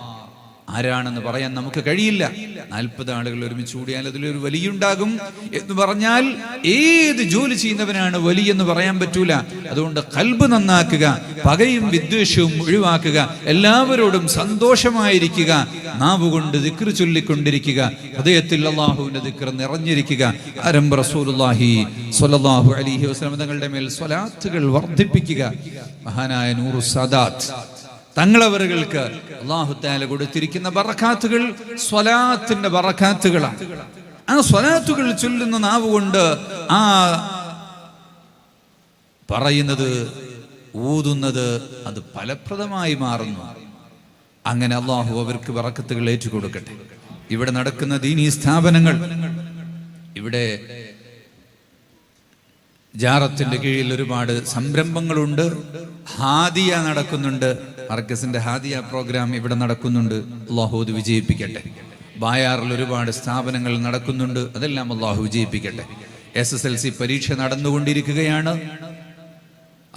ആരാണെന്ന് പറയാൻ നമുക്ക് കഴിയില്ല. 40 ആളുകൾ ഒരുമിച്ച് കൂടിയാൽ അതിലൊരു വലിയുണ്ടാകും എന്ന് പറഞ്ഞാൽ ഏത് ജോലി ചെയ്യുന്നവനാണ് വലിയെന്ന് പറയാൻ പറ്റൂല. അതുകൊണ്ട് ഖൽബ് നന്നാക്കുക, പകയും വിദ്വേഷവും ഒഴിവാക്കുക, എല്ലാവരോടും സന്തോഷമായിരിക്കുക, നാവുകൊണ്ട് ദിക്ർ ചൊല്ലിക്കൊണ്ടിരിക്കുക, ഹൃദയത്തിൽ അല്ലാഹുവിന്റെ ദിക്ർ നിറഞ്ഞിരിക്കുക. ആരംഭ റസൂലുള്ളാഹി സ്വല്ലല്ലാഹു അലൈഹി വസല്ലം തങ്ങളുടെ മേൽ സ്വലാത്തുകൾ വർദ്ധിപ്പിക്കുക. മഹാനായ നൂറു സാദാത്ത് തങ്ങളവറുകൾക്ക് അല്ലാഹു തആല കൊടുത്തിരിക്കുന്ന ബറകാത്തുകൾ സ്വലാത്തിന്റെ ബറകാത്തുകളാണ്. ആ സ്വലാത്തുകൾ ചൊല്ലുന്ന നാവ് കൊണ്ട് ആ പറയുന്നത്, ഊതുന്നത് അത് ഫലപ്രദമായി മാറുന്നു. അങ്ങനെ അല്ലാഹു അവർക്ക് ബറക്കത്തുകൾ ഏറ്റുകൊടുക്കട്ടെ. ഇവിടെ നടക്കുന്ന ദീനീ സ്ഥാപനങ്ങൾ, ഇവിടെ ജാറത്തിന്റെ കീഴിൽ ഒരുപാട് സംരംഭങ്ങളുണ്ട്. ഹാദിയ നടക്കുന്നുണ്ട്. മർക്കസിന്റെ ഹാദിയ പ്രോഗ്രാം ഇവിടെ നടക്കുന്നുണ്ട്. അല്ലാഹു അത് വിജയിപ്പിക്കട്ടെ. ബായാറിൽ ഒരുപാട് സ്ഥാപനങ്ങൾ നടക്കുന്നുണ്ട്. അതെല്ലാം അല്ലാഹു വിജയിപ്പിക്കട്ടെ. SSLC പരീക്ഷ നടന്നുകൊണ്ടിരിക്കുകയാണ്.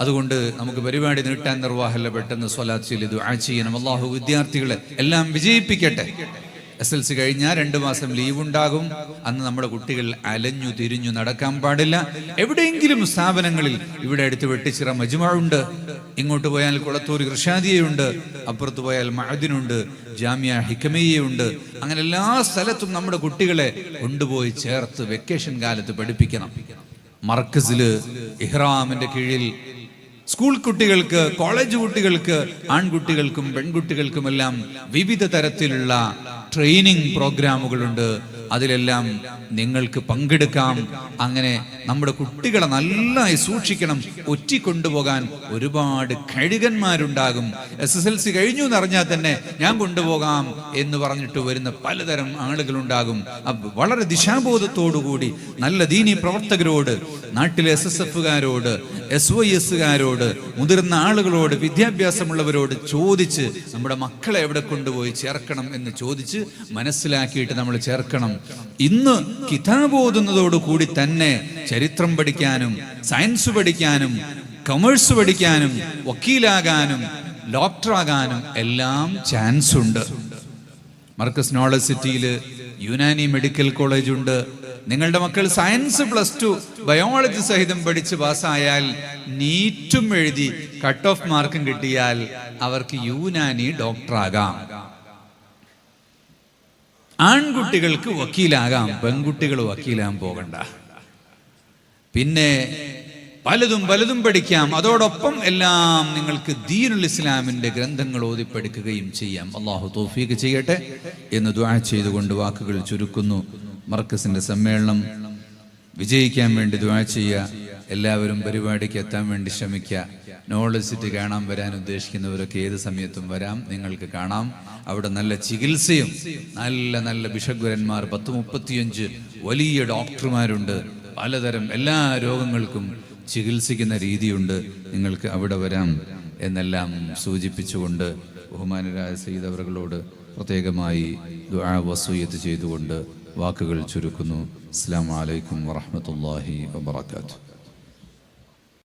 അതുകൊണ്ട് നമുക്ക് പരിപാടി നീട്ടാൻ നിർവാഹമല്ല. പെട്ടെന്ന് സ്വലാത്ത് ചൊല്ലി ദുആ ചെയ്യണം. അല്ലാഹു വിദ്യാർത്ഥികളെ എല്ലാം വിജയിപ്പിക്കട്ടെ. SSLC കഴിഞ്ഞാൽ 2 മാസം ലീവ് ഉണ്ടാകും. അന്ന് നമ്മുടെ കുട്ടികൾ അലഞ്ഞു തിരിഞ്ഞു നടക്കാൻ പാടില്ല. എവിടെയെങ്കിലും സ്ഥാപനങ്ങളിൽ, ഇവിടെ അടുത്ത് വെട്ടിച്ചിറ മജ്മഉണ്ട്, ഇങ്ങോട്ട് പോയാൽ കുളത്തൂർ ഇർഷാദിയയുണ്ട്, അപ്പുറത്ത് പോയാൽ മഅദിനുണ്ട്, ജാമിയ ഹിക്കമയ്യയുണ്ട്. അങ്ങനെ എല്ലാ സ്ഥലത്തും നമ്മുടെ കുട്ടികളെ കൊണ്ടുപോയി ചേർത്ത് വെക്കേഷൻ കാലത്ത് പഠിപ്പിക്കണം. മർക്കസില് ഇഹ്റാമിന്റെ കീഴിൽ സ്കൂൾ കുട്ടികൾക്ക്, കോളേജ് കുട്ടികൾക്ക്, ആൺകുട്ടികൾക്കും പെൺകുട്ടികൾക്കുമെല്ലാം വിവിധ തരത്തിലുള്ള ട്രെയിനിങ് പ്രോഗ്രാമുകളുണ്ട്. അതിലെല്ലാം നിങ്ങൾക്ക് പങ്കെടുക്കാം. അങ്ങനെ നമ്മുടെ കുട്ടികളെ നന്നായി സൂക്ഷിക്കണം. ഒറ്റിക്കൊണ്ടുപോകാൻ ഒരുപാട് കഴുകന്മാരുണ്ടാകും. SSLC കഴിഞ്ഞു എന്നറിഞ്ഞാൽ തന്നെ ഞാൻ കൊണ്ടുപോകാം എന്ന് പറഞ്ഞിട്ട് വരുന്ന പലതരം ആളുകളുണ്ടാകും. വളരെ ദിശാബോധത്തോടുകൂടി നല്ല ദീനീ പ്രവർത്തകരോട്, നാട്ടിലെ SSFകാരോട്, SYSകാരോട്, മുതിർന്ന ആളുകളോട്, വിദ്യാഭ്യാസമുള്ളവരോട് ചോദിച്ച് നമ്മുടെ മക്കളെ എവിടെ കൊണ്ടുപോയി ചേർക്കണം എന്ന് ചോദിച്ച് മനസ്സിലാക്കിയിട്ട് നമ്മൾ ചേർക്കണം. ഇന്ന് കിതാബ് ഓതുന്നതോട് കൂടി തന്നെ ചരിത്രം പഠിക്കാനും, സയൻസ് പഠിക്കാനും, കൊമേഴ്സ് പഠിക്കാനും, വക്കീലാകാനും, ഡോക്ടറാകാനും എല്ലാം ചാൻസ് ഉണ്ട്. മർക്കസ് നോളജ് സിറ്റിയിൽ യുനാനി മെഡിക്കൽ കോളേജ് ഉണ്ട്. നിങ്ങളുടെ മക്കൾ സയൻസ് +2 ബയോളജി സഹിതം പഠിച്ച് പാസ്സായാൽ, നീറ്റും എഴുതി കട്ട് ഓഫ് മാർക്കും കിട്ടിയാൽ അവർക്ക് യുനാനി ഡോക്ടറാകാം. ആൺകുട്ടികൾക്ക് വക്കീലാകാം, പെൺകുട്ടികൾ വക്കീലാകാൻ പോകണ്ട. പിന്നെ പലതും പഠിക്കാം. അതോടൊപ്പം എല്ലാം നിങ്ങൾക്ക് ദീനുൽ ഇസ്ലാമിന്റെ ഗ്രന്ഥങ്ങൾ ഓതി പഠിക്കുകയും ചെയ്യാം. അല്ലാഹു തൗഫീഖ് ചെയ്യട്ടെ എന്ന് ദുആ ചെയ്തുകൊണ്ട് വാക്കുകൾ ചുരുക്കുന്നു. മർക്കസിന്റെ സമ്മേളനം വിജയിക്കാൻ വേണ്ടി ദുആ ചെയ്യുക. എല്ലാവരും പരിപാടിക്ക് എത്താൻ വേണ്ടി ശ്രമിക്കുക. നോളജ് സിറ്റി കാണാൻ വരാൻ ഉദ്ദേശിക്കുന്നവരൊക്കെ ഏത് സമയത്തും വരാം, നിങ്ങൾക്ക് കാണാം. അവിടെ നല്ല ചികിത്സയും നല്ല ബിഷഗ്വരന്മാർ 10-35 വലിയ ഡോക്ടർമാരുണ്ട്. പലതരം എല്ലാ രോഗങ്ങൾക്കും ചികിത്സിക്കുന്ന രീതിയുണ്ട്, നിങ്ങൾക്ക് അവിടെ വരാം എന്നെല്ലാം സൂചിപ്പിച്ചുകൊണ്ട് ബഹുമാനരായ സയ്യിദ് അവറുകളോട് പ്രത്യേകമായി ദുആ വസിയ്യത്ത് ചെയ്തുകൊണ്ട് വാക്കുകൾ ചുരുക്കുന്നു. അസ്സലാമു അലൈക്കും വറഹ്മത്തുള്ളാഹി വബറകാതുഹു.